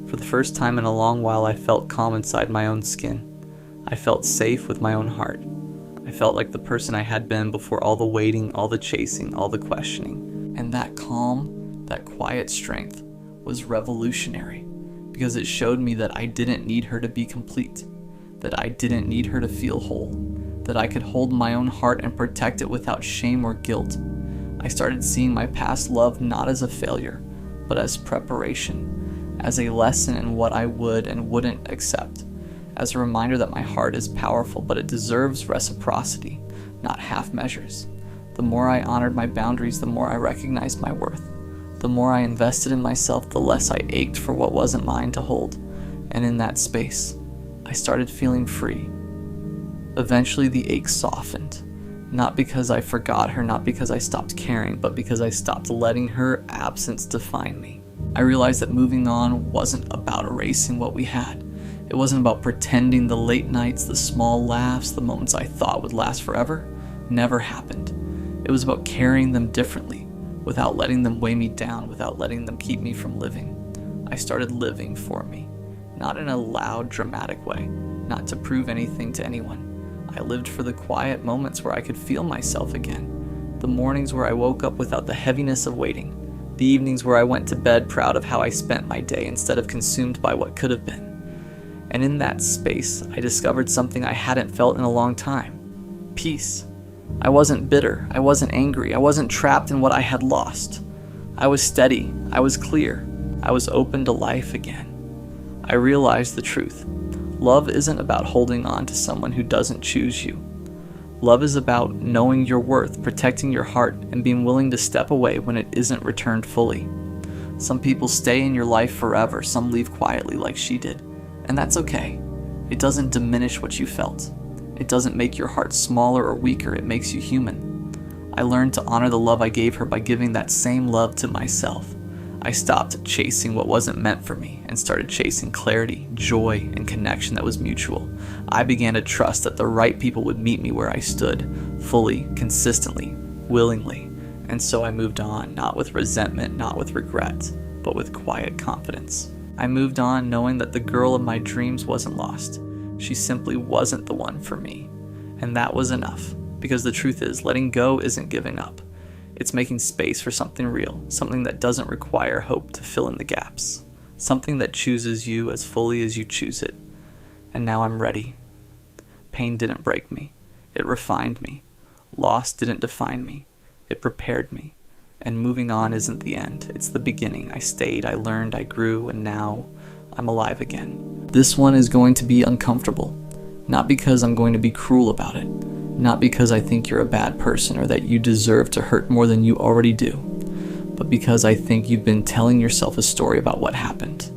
For the first time in a long while, I felt calm inside my own skin. I felt safe with my own heart. I felt like the person I had been before all the waiting, all the chasing, all the questioning. And that calm, that quiet strength was revolutionary, because it showed me that I didn't need her to be complete, that I didn't need her to feel whole, that I could hold my own heart and protect it without shame or guilt. I started seeing my past love not as a failure, but as preparation, as a lesson in what I would and wouldn't accept, as a reminder that my heart is powerful, but it deserves reciprocity, not half measures. The more I honored my boundaries, the more I recognized my worth. The more I invested in myself, the less I ached for what wasn't mine to hold. And in that space, I started feeling free. Eventually, the ache softened. Not because I forgot her, not because I stopped caring, but because I stopped letting her absence define me. I realized that moving on wasn't about erasing what we had. It wasn't about pretending the late nights, the small laughs, the moments I thought would last forever never happened. It was about carrying them differently, without letting them weigh me down, without letting them keep me from living. I started living for me, not in a loud, dramatic way, not to prove anything to anyone. I lived for the quiet moments where I could feel myself again, the mornings where I woke up without the heaviness of waiting, the evenings where I went to bed proud of how I spent my day instead of consumed by what could have been. And in that space, I discovered something I hadn't felt in a long time: peace. I wasn't bitter, I wasn't angry, I wasn't trapped in what I had lost. I was steady, I was clear, I was open to life again. I realized the truth. Love isn't about holding on to someone who doesn't choose you. Love is about knowing your worth, protecting your heart, and being willing to step away when it isn't returned fully. Some people stay in your life forever, some leave quietly like she did, and that's okay. It doesn't diminish what you felt. It doesn't make your heart smaller or weaker, it makes you human. I learned to honor the love I gave her by giving that same love to myself. I stopped chasing what wasn't meant for me and started chasing clarity, joy, and connection that was mutual. I began to trust that the right people would meet me where I stood, fully, consistently, willingly. And so I moved on, not with resentment, not with regret, but with quiet confidence. I moved on knowing that the girl of my dreams wasn't lost. She simply wasn't the one for me. And that was enough, because the truth is, letting go isn't giving up. It's making space for something real, something that doesn't require hope to fill in the gaps, something that chooses you as fully as you choose it. And now I'm ready. Pain didn't break me. It refined me. Loss didn't define me. It prepared me. And moving on isn't the end. It's the beginning. I stayed, I learned, I grew, and now I'm alive again. This one is going to be uncomfortable. Not because I'm going to be cruel about it. Not because I think you're a bad person or that you deserve to hurt more than you already do. But because I think you've been telling yourself a story about what happened.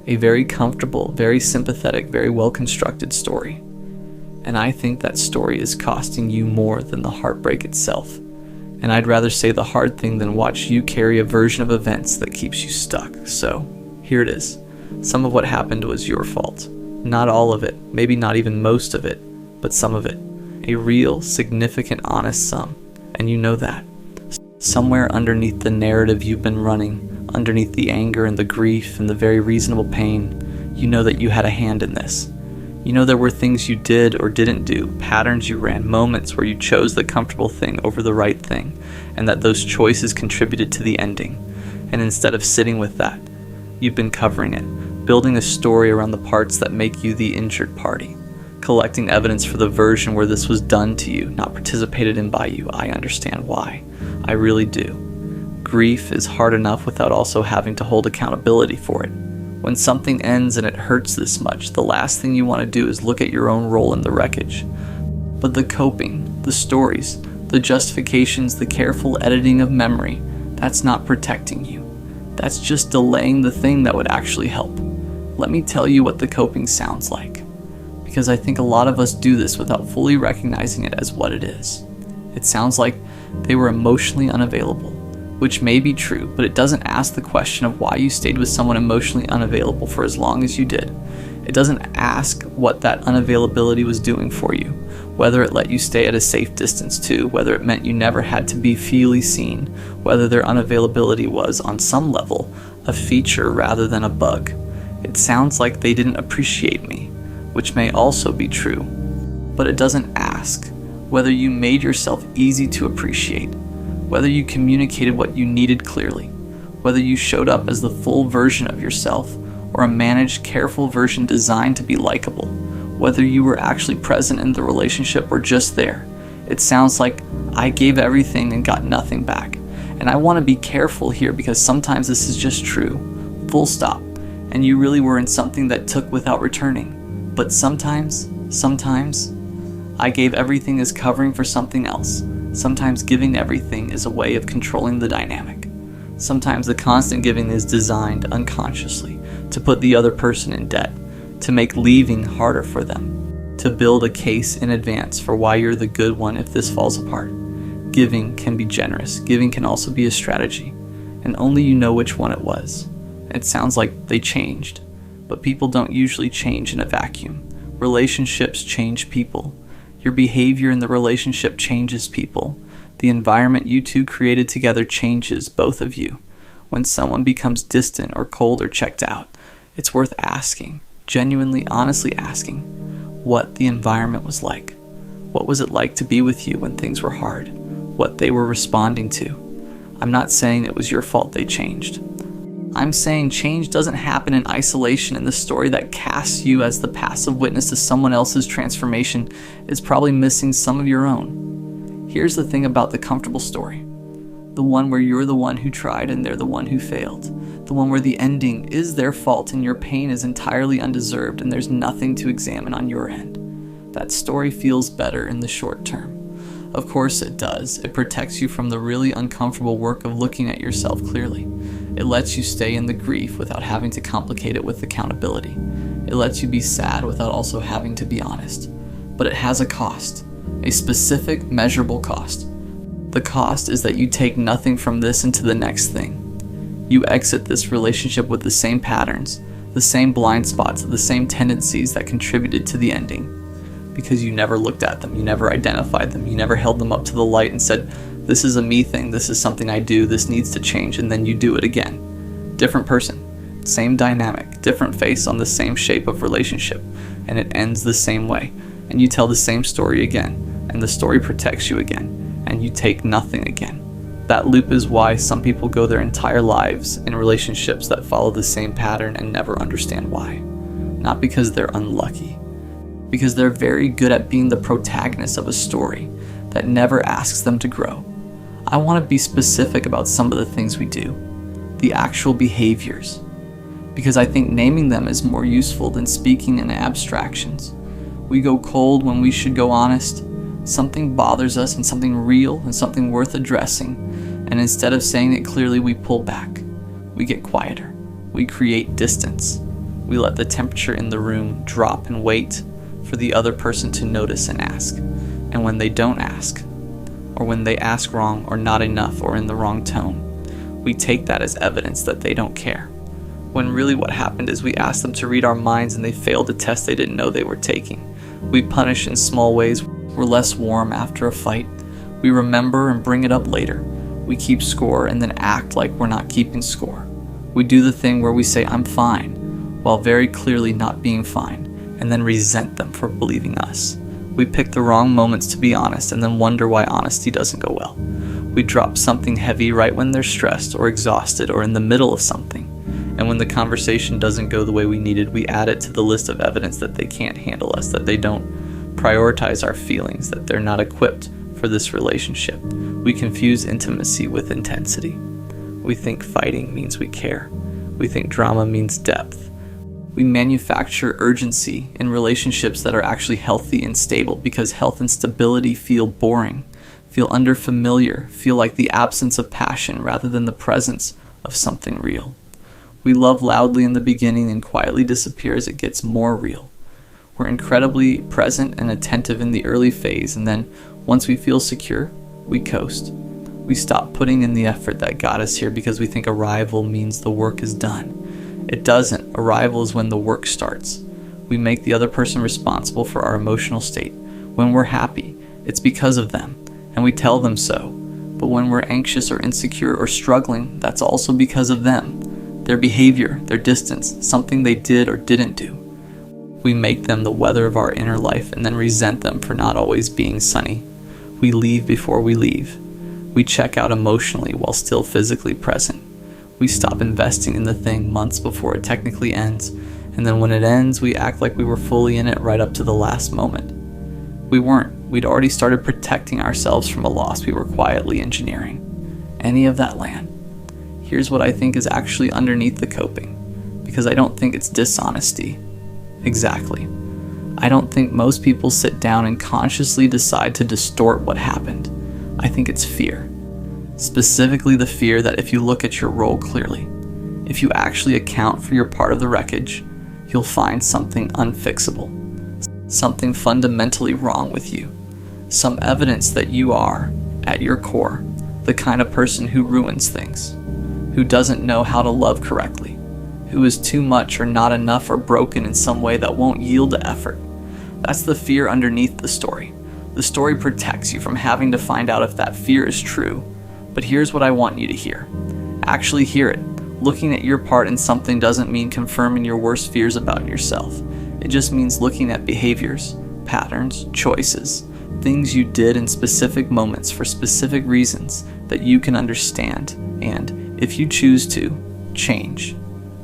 A very comfortable, very sympathetic, very well-constructed story. And I think that story is costing you more than the heartbreak itself. And I'd rather say the hard thing than watch you carry a version of events that keeps you stuck. So, here it is. Some of what happened was your fault. Not all of it, maybe not even most of it, but some of it. A real, significant, honest sum. And you know that. Somewhere underneath the narrative you've been running, underneath the anger and the grief and the very reasonable pain, you know that you had a hand in this. You know there were things you did or didn't do, patterns you ran, moments where you chose the comfortable thing over the right thing, and that those choices contributed to the ending. And instead of sitting with that, you've been covering it, building a story around the parts that make you the injured party, collecting evidence for the version where this was done to you, not participated in by you. I understand why. I really do. Grief is hard enough without also having to hold accountability for it. When something ends and it hurts this much, the last thing you want to do is look at your own role in the wreckage. But the coping, the stories, the justifications, the careful editing of memory, that's not protecting you. That's just delaying the thing that would actually help. Let me tell you what the coping sounds like. Because I think a lot of us do this without fully recognizing it as what it is. It sounds like they were emotionally unavailable, which may be true, but it doesn't ask the question of why you stayed with someone emotionally unavailable for as long as you did. It doesn't ask what that unavailability was doing for you, whether it let you stay at a safe distance too, whether it meant you never had to be feely seen, whether their unavailability was, on some level, a feature rather than a bug. It sounds like they didn't appreciate me, which may also be true, but it doesn't ask whether you made yourself easy to appreciate, whether you communicated what you needed clearly, whether you showed up as the full version of yourself or a managed, careful version designed to be likable, whether you were actually present in the relationship or just there. It sounds like I gave everything and got nothing back. And I want to be careful here because sometimes this is just true, full stop, and you really were in something that took without returning. But sometimes, I gave everything as covering for something else. Sometimes giving everything is a way of controlling the dynamic. Sometimes the constant giving is designed unconsciously to put the other person in debt, to make leaving harder for them, to build a case in advance for why you're the good one if this falls apart. Giving can be generous. Giving can also be a strategy, and only you know which one it was. It sounds like they changed, but people don't usually change in a vacuum. Relationships change people. Your behavior in the relationship changes people. The environment you two created together changes both of you. When someone becomes distant or cold or checked out, it's worth asking, genuinely, honestly asking, what the environment was like. What was it like to be with you when things were hard? What they were responding to. I'm not saying it was your fault they changed. I'm saying change doesn't happen in isolation, and the story that casts you as the passive witness to someone else's transformation is probably missing some of your own. Here's the thing about the comfortable story. The one where you're the one who tried and they're the one who failed. The one where the ending is their fault and your pain is entirely undeserved and there's nothing to examine on your end. That story feels better in the short term. Of course it does. It protects you from the really uncomfortable work of looking at yourself clearly. It lets you stay in the grief without having to complicate it with accountability. It lets you be sad without also having to be honest. But it has a cost, a specific, measurable cost. The cost is that you take nothing from this into the next thing. You exit this relationship with the same patterns, the same blind spots, the same tendencies that contributed to the ending. Because you never looked at them, you never identified them, you never held them up to the light and said, this is a me thing, this is something I do, this needs to change, and then you do it again. Different person, same dynamic, different face on the same shape of relationship, and it ends the same way. And you tell the same story again, and the story protects you again, and you take nothing again. That loop is why some people go their entire lives in relationships that follow the same pattern and never understand why. Not because they're unlucky, because they're very good at being the protagonist of a story that never asks them to grow. I want to be specific about some of the things we do, the actual behaviors, because I think naming them is more useful than speaking in abstractions. We go cold when we should go honest. Something bothers us and something real and something worth addressing, and instead of saying it clearly, we pull back. We get quieter. We create distance. We let the temperature in the room drop and wait for the other person to notice and ask. And when they don't ask, or when they ask wrong or not enough or in the wrong tone, we take that as evidence that they don't care. When really what happened is we asked them to read our minds and they failed a test they didn't know they were taking. We punish in small ways. We're less warm after a fight. We remember and bring it up later. We keep score and then act like we're not keeping score. We do the thing where we say, I'm fine, while very clearly not being fine, and then resent them for believing us. We pick the wrong moments to be honest and then wonder why honesty doesn't go well. We drop something heavy right when they're stressed or exhausted or in the middle of something. And when the conversation doesn't go the way we needed, we add it to the list of evidence that they can't handle us, that they don't prioritize our feelings, that they're not equipped for this relationship. We confuse intimacy with intensity. We think fighting means we care. We think drama means depth. We manufacture urgency in relationships that are actually healthy and stable because health and stability feel boring, feel underfamiliar, feel like the absence of passion rather than the presence of something real. We love loudly in the beginning and quietly disappear as it gets more real. We're incredibly present and attentive in the early phase, and then once we feel secure, we coast. We stop putting in the effort that got us here because we think arrival means the work is done. It doesn't. Arrival is when the work starts. We make the other person responsible for our emotional state. When we're happy, it's because of them, and we tell them so. But when we're anxious or insecure or struggling, that's also because of them, their behavior, their distance, something they did or didn't do. We make them the weather of our inner life and then resent them for not always being sunny. We leave before we leave. We check out emotionally while still physically present. We stop investing in the thing months before it technically ends, and then when it ends, we act like we were fully in it right up to the last moment. We weren't. We'd already started protecting ourselves from a loss we were quietly engineering. Any of that land. Here's what I think is actually underneath the coping, because I don't think it's dishonesty. Exactly. I don't think most people sit down and consciously decide to distort what happened. I think it's fear. Specifically the fear that if you look at your role clearly, if you actually account for your part of the wreckage, you'll find something unfixable, something fundamentally wrong with you, some evidence that you are, at your core, the kind of person who ruins things, who doesn't know how to love correctly, who is too much or not enough or broken in some way that won't yield to effort. That's the fear underneath the story. The story protects you from having to find out if that fear is true. But here's what I want you to hear. Actually hear it. Looking at your part in something doesn't mean confirming your worst fears about yourself. It just means looking at behaviors, patterns, choices, things you did in specific moments for specific reasons that you can understand and, if you choose to, change.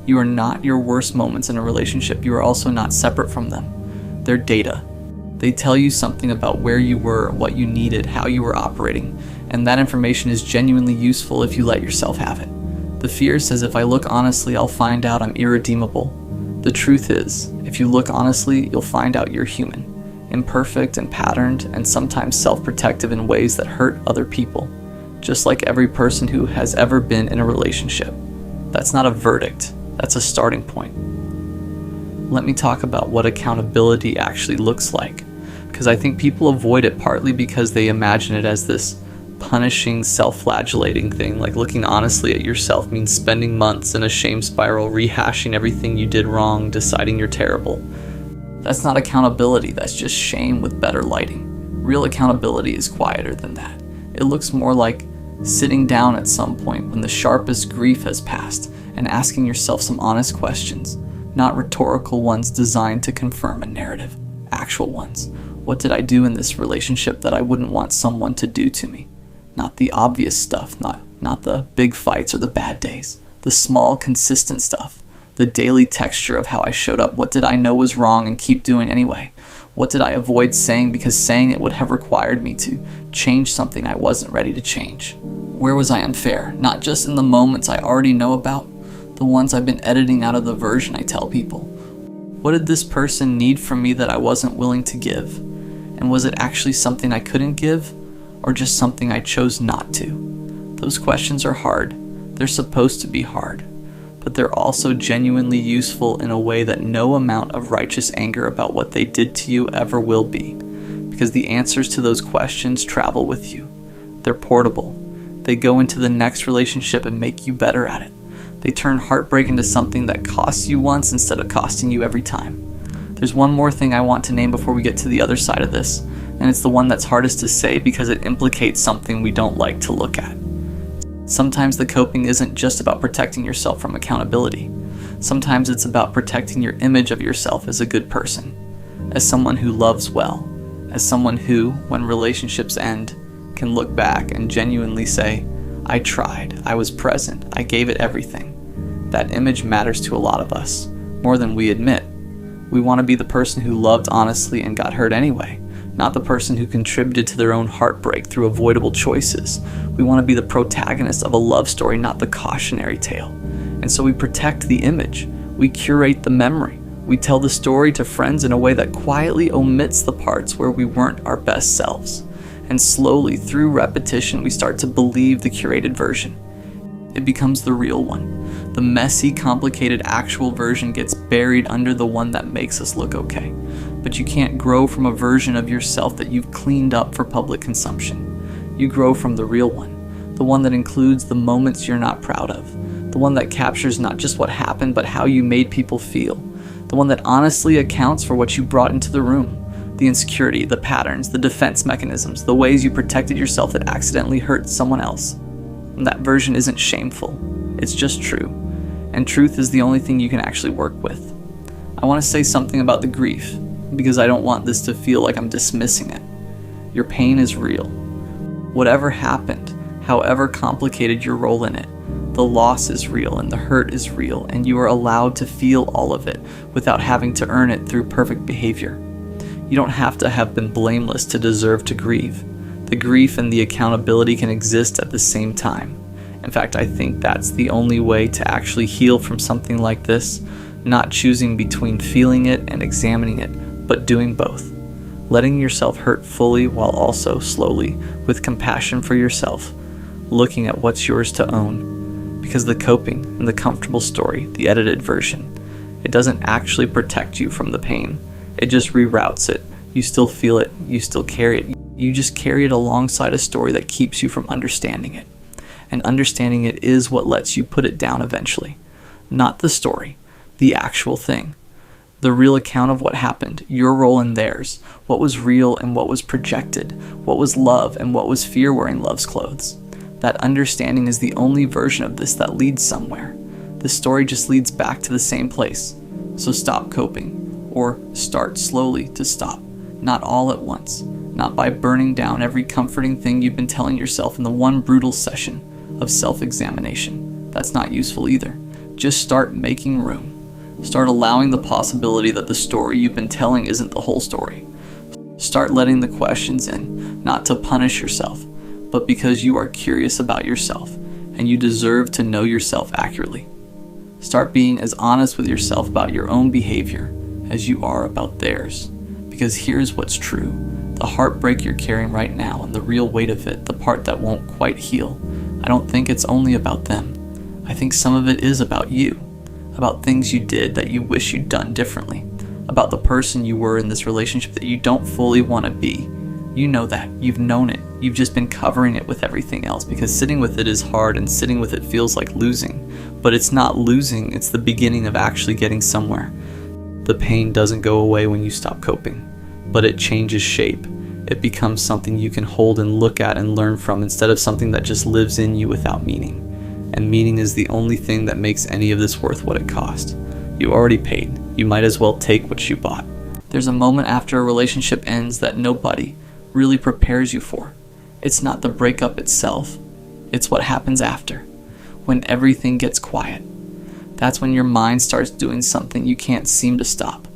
You are not your worst moments in a relationship. You are also not separate from them. They're data. They tell you something about where you were, what you needed, how you were operating, and that information is genuinely useful if you let yourself have it. The fear says if I look honestly, I'll find out I'm irredeemable. The truth is, if you look honestly, you'll find out you're human, imperfect and patterned, and sometimes self-protective in ways that hurt other people, just like every person who has ever been in a relationship. That's not a verdict, that's a starting point. Let me talk about what accountability actually looks like, because I think people avoid it partly because they imagine it as this punishing, self-flagellating thing, like looking honestly at yourself means spending months in a shame spiral, rehashing everything you did wrong, deciding you're terrible. That's not accountability, that's just shame with better lighting. Real accountability is quieter than that. It looks more like sitting down at some point when the sharpest grief has passed and asking yourself some honest questions, not rhetorical ones designed to confirm a narrative, actual ones. What did I do in this relationship that I wouldn't want someone to do to me? Not the obvious stuff, not the big fights or the bad days. The small, consistent stuff. The daily texture of how I showed up. What did I know was wrong and keep doing anyway? What did I avoid saying because saying it would have required me to change something I wasn't ready to change? Where was I unfair? Not just in the moments I already know about, the ones I've been editing out of the version I tell people. What did this person need from me that I wasn't willing to give? And was it actually something I couldn't give? Or just something I chose not to? Those questions are hard. They're supposed to be hard. But they're also genuinely useful in a way that no amount of righteous anger about what they did to you ever will be. Because the answers to those questions travel with you. They're portable. They go into the next relationship and make you better at it. They turn heartbreak into something that costs you once instead of costing you every time. There's one more thing I want to name before we get to the other side of this, and it's the one that's hardest to say because it implicates something we don't like to look at. Sometimes the coping isn't just about protecting yourself from accountability. Sometimes it's about protecting your image of yourself as a good person, as someone who loves well, as someone who, when relationships end, can look back and genuinely say, I tried, I was present, I gave it everything. That image matters to a lot of us, more than we admit. We want to be the person who loved honestly and got hurt anyway, not the person who contributed to their own heartbreak through avoidable choices. We want to be the protagonist of a love story, not the cautionary tale. And so we protect the image. We curate the memory. We tell the story to friends in a way that quietly omits the parts where we weren't our best selves. And slowly, through repetition, we start to believe the curated version. It becomes the real one. The messy, complicated actual version gets buried under the one that makes us look okay. But you can't grow from a version of yourself that you've cleaned up for public consumption. You grow from the real one, the one that includes the moments you're not proud of, the one that captures not just what happened, but how you made people feel, the one that honestly accounts for what you brought into the room, The insecurity, the patterns, the defense mechanisms, the ways you protected yourself that accidentally hurt someone else. And that version isn't shameful, it's just true. And truth is the only thing you can actually work with. I want to say something about the grief, because I don't want this to feel like I'm dismissing it. Your pain is real. Whatever happened, however complicated your role in it, the loss is real and the hurt is real, and you are allowed to feel all of it without having to earn it through perfect behavior. You don't have to have been blameless to deserve to grieve. The grief and the accountability can exist at the same time. In fact, I think that's the only way to actually heal from something like this, not choosing between feeling it and examining it, but doing both. Letting yourself hurt fully while also slowly, with compassion for yourself, looking at what's yours to own. Because the coping and the comfortable story, the edited version, it doesn't actually protect you from the pain. It just reroutes it. You still feel it, you still carry it. You just carry it alongside a story that keeps you from understanding it. And understanding it is what lets you put it down eventually. Not the story, the actual thing. The real account of what happened, your role in theirs, what was real and what was projected, what was love and what was fear wearing love's clothes. That understanding is the only version of this that leads somewhere. The story just leads back to the same place. So stop coping, or start slowly to stop. Not all at once, not by burning down every comforting thing you've been telling yourself in the one brutal session of self-examination. That's not useful either. Just start making room. Start allowing the possibility that the story you've been telling isn't the whole story. Start letting the questions in, not to punish yourself, but because you are curious about yourself and you deserve to know yourself accurately. Start being as honest with yourself about your own behavior as you are about theirs. Because here's what's true. The heartbreak you're carrying right now and the real weight of it, the part that won't quite heal, I don't think it's only about them. I think some of it is about you. About things you did that you wish you'd done differently, about the person you were in this relationship that you don't fully want to be. You know that, you've known it, you've just been covering it with everything else because sitting with it is hard and sitting with it feels like losing. But it's not losing, it's the beginning of actually getting somewhere. The pain doesn't go away when you stop coping, but it changes shape. It becomes something you can hold and look at and learn from instead of something that just lives in you without meaning. And meaning is the only thing that makes any of this worth what it cost. You already paid. You might as well take what you bought. There's a moment after a relationship ends that nobody really prepares you for. It's not the breakup itself. It's what happens after. When everything gets quiet. That's when your mind starts doing something you can't seem to stop.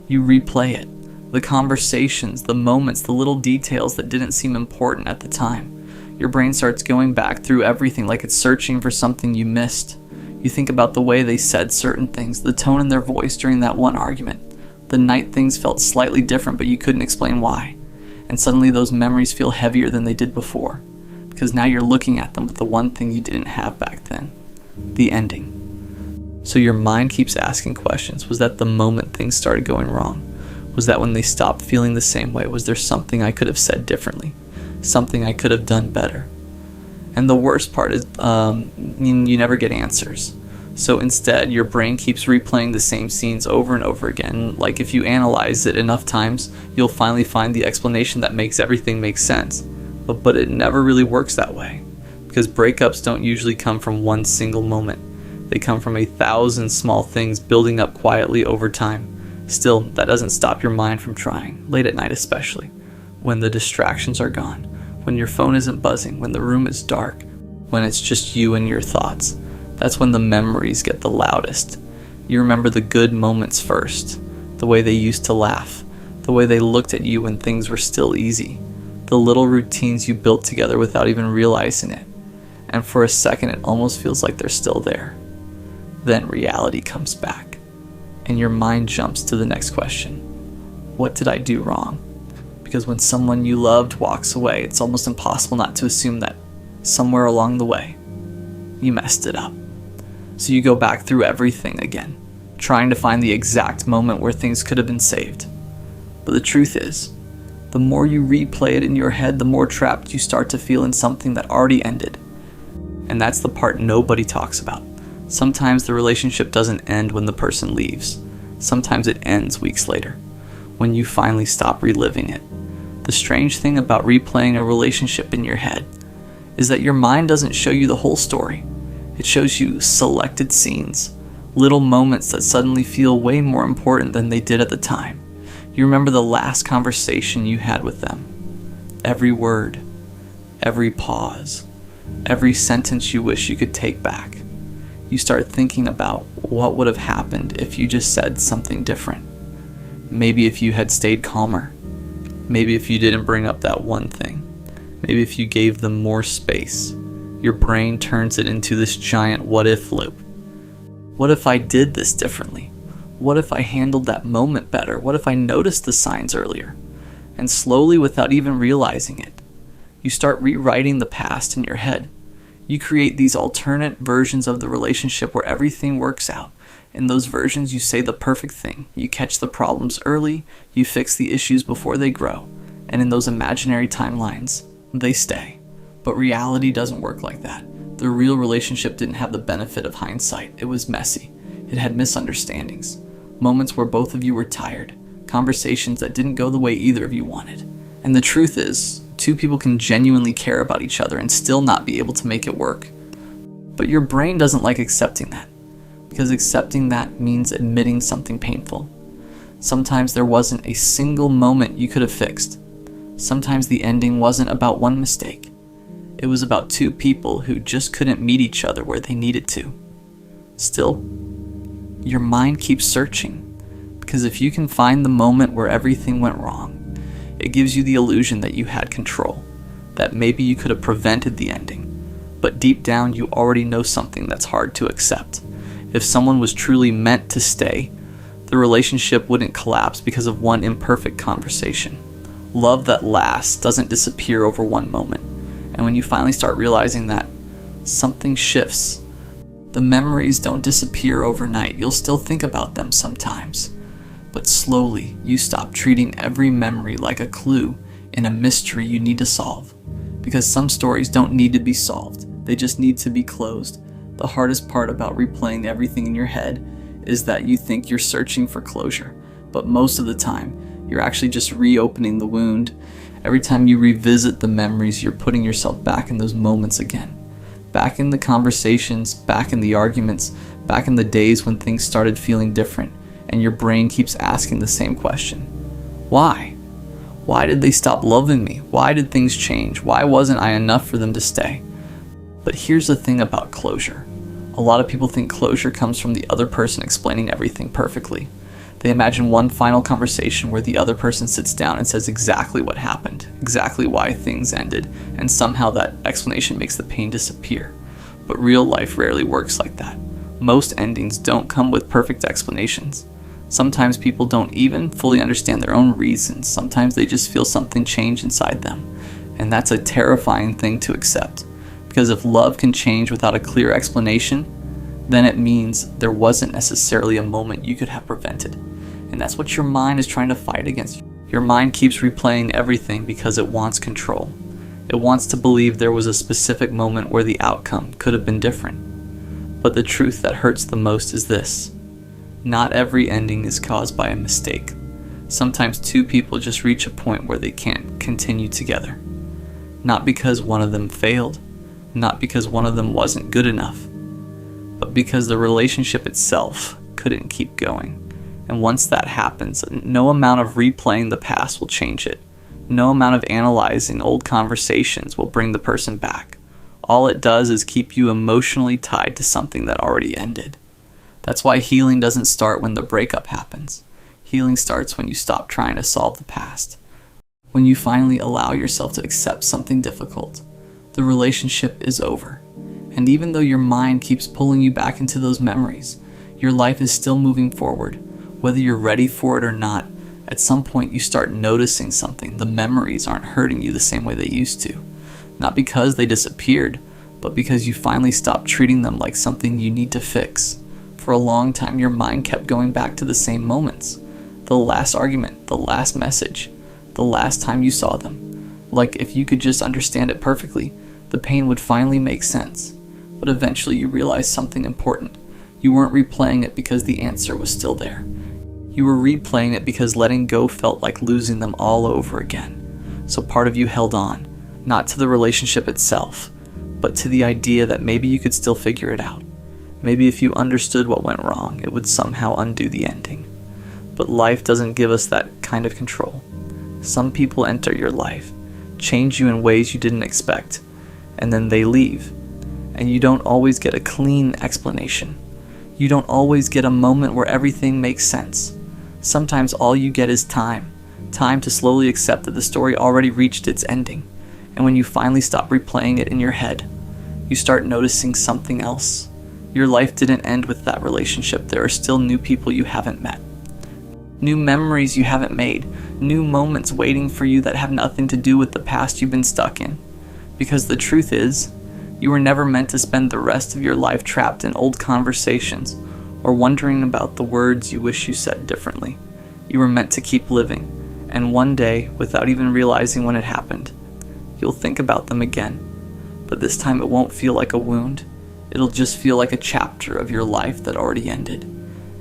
You replay it. The conversations, the moments, the little details that didn't seem important at the time. Your brain starts going back through everything like it's searching for something you missed. You think about the way they said certain things, the tone in their voice during that one argument, the night things felt slightly different but you couldn't explain why. And suddenly those memories feel heavier than they did before, because now you're looking at them with the one thing you didn't have back then, the ending. So your mind keeps asking questions. Was that the moment things started going wrong? Was that when they stopped feeling the same way? Was there something I could have said differently? Something I could have done better? And the worst part is you never get answers. So instead, your brain keeps replaying the same scenes over and over again. Like if you analyze it enough times, you'll finally find the explanation that makes everything make sense. But it never really works that way. Because breakups don't usually come from one single moment. They come from 1,000 small things building up quietly over time. Still, that doesn't stop your mind from trying, late at night especially, when the distractions are gone, when your phone isn't buzzing, when the room is dark, when it's just you and your thoughts. That's when the memories get the loudest. You remember the good moments first, the way they used to laugh, the way they looked at you when things were still easy, the little routines you built together without even realizing it. And for a second, it almost feels like they're still there. Then reality comes back, and your mind jumps to the next question. What did I do wrong? Because when someone you loved walks away, it's almost impossible not to assume that somewhere along the way, you messed it up. So you go back through everything again, trying to find the exact moment where things could have been saved. But the truth is, the more you replay it in your head, the more trapped you start to feel in something that already ended. And that's the part nobody talks about. Sometimes the relationship doesn't end when the person leaves. Sometimes it ends weeks later. when you finally stop reliving it. The strange thing about replaying a relationship in your head is that your mind doesn't show you the whole story. It shows you selected scenes, little moments that suddenly feel way more important than they did at the time. You remember the last conversation you had with them. Every word, every pause, every sentence you wish you could take back. You start thinking about what would have happened if you just said something different. Maybe if you had stayed calmer. Maybe if you didn't bring up that one thing. Maybe if you gave them more space. Your brain turns it into this giant what-if loop. What if I did this differently? What if I handled that moment better? What if I noticed the signs earlier? And slowly, without even realizing it, you start rewriting the past in your head. You create these alternate versions of the relationship where everything works out. In those versions, you say the perfect thing. You catch the problems early, you fix the issues before they grow. And in those imaginary timelines, they stay. But reality doesn't work like that. The real relationship didn't have the benefit of hindsight. It was messy. It had misunderstandings. Moments where both of you were tired. Conversations that didn't go the way either of you wanted. And the truth is, two people can genuinely care about each other and still not be able to make it work. But your brain doesn't like accepting that, because accepting that means admitting something painful. Sometimes there wasn't a single moment you could have fixed. Sometimes the ending wasn't about one mistake. It was about two people who just couldn't meet each other where they needed to. Still, your mind keeps searching, because if you can find the moment where everything went wrong, it gives you the illusion that you had control, that maybe you could have prevented the ending. But deep down, you already know something that's hard to accept. If someone was truly meant to stay, the relationship wouldn't collapse because of one imperfect conversation. Love that lasts doesn't disappear over one moment. And when you finally start realizing that, something shifts. The memories don't disappear overnight. You'll still think about them sometimes. But slowly, you stop treating every memory like a clue in a mystery you need to solve. Because some stories don't need to be solved. They just need to be closed. The hardest part about replaying everything in your head is that you think you're searching for closure. But most of the time, you're actually just reopening the wound. Every time you revisit the memories, you're putting yourself back in those moments again. Back in the conversations, back in the arguments, back in the days when things started feeling different. And your brain keeps asking the same question. Why? Why did they stop loving me? Why did things change? Why wasn't I enough for them to stay? But here's the thing about closure. A lot of people think closure comes from the other person explaining everything perfectly. They imagine one final conversation where the other person sits down and says exactly what happened, exactly why things ended, and somehow that explanation makes the pain disappear. But real life rarely works like that. Most endings don't come with perfect explanations. Sometimes people don't even fully understand their own reasons. Sometimes they just feel something change inside them. And that's a terrifying thing to accept. Because if love can change without a clear explanation, then it means there wasn't necessarily a moment you could have prevented. And that's what your mind is trying to fight against. Your mind keeps replaying everything because it wants control. It wants to believe there was a specific moment where the outcome could have been different. But the truth that hurts the most is this. Not every ending is caused by a mistake. Sometimes two people just reach a point where they can't continue together. Not because one of them failed, not because one of them wasn't good enough, but because the relationship itself couldn't keep going. And once that happens, no amount of replaying the past will change it. No amount of analyzing old conversations will bring the person back. All it does is keep you emotionally tied to something that already ended. That's why healing doesn't start when the breakup happens. Healing starts when you stop trying to solve the past. When you finally allow yourself to accept something difficult, the relationship is over. And even though your mind keeps pulling you back into those memories, your life is still moving forward. Whether you're ready for it or not, at some point you start noticing something. The memories aren't hurting you the same way they used to. Not because they disappeared, but because you finally stopped treating them like something you need to fix. For a long time, your mind kept going back to the same moments. The last argument, the last message, the last time you saw them. Like if you could just understand it perfectly, the pain would finally make sense. But eventually you realized something important. You weren't replaying it because the answer was still there. You were replaying it because letting go felt like losing them all over again. So part of you held on, not to the relationship itself, but to the idea that maybe you could still figure it out. Maybe if you understood what went wrong, it would somehow undo the ending. But life doesn't give us that kind of control. Some people enter your life, change you in ways you didn't expect, and then they leave. And you don't always get a clean explanation. You don't always get a moment where everything makes sense. Sometimes all you get is time to slowly accept that the story already reached its ending. And when you finally stop replaying it in your head, you start noticing something else. Your life didn't end with that relationship. There are still new people you haven't met, new memories you haven't made, new moments waiting for you that have nothing to do with the past you've been stuck in. Because the truth is, you were never meant to spend the rest of your life trapped in old conversations or wondering about the words you wish you said differently. You were meant to keep living, and one day, without even realizing when it happened, you'll think about them again. But this time it won't feel like a wound. It'll just feel like a chapter of your life that already ended.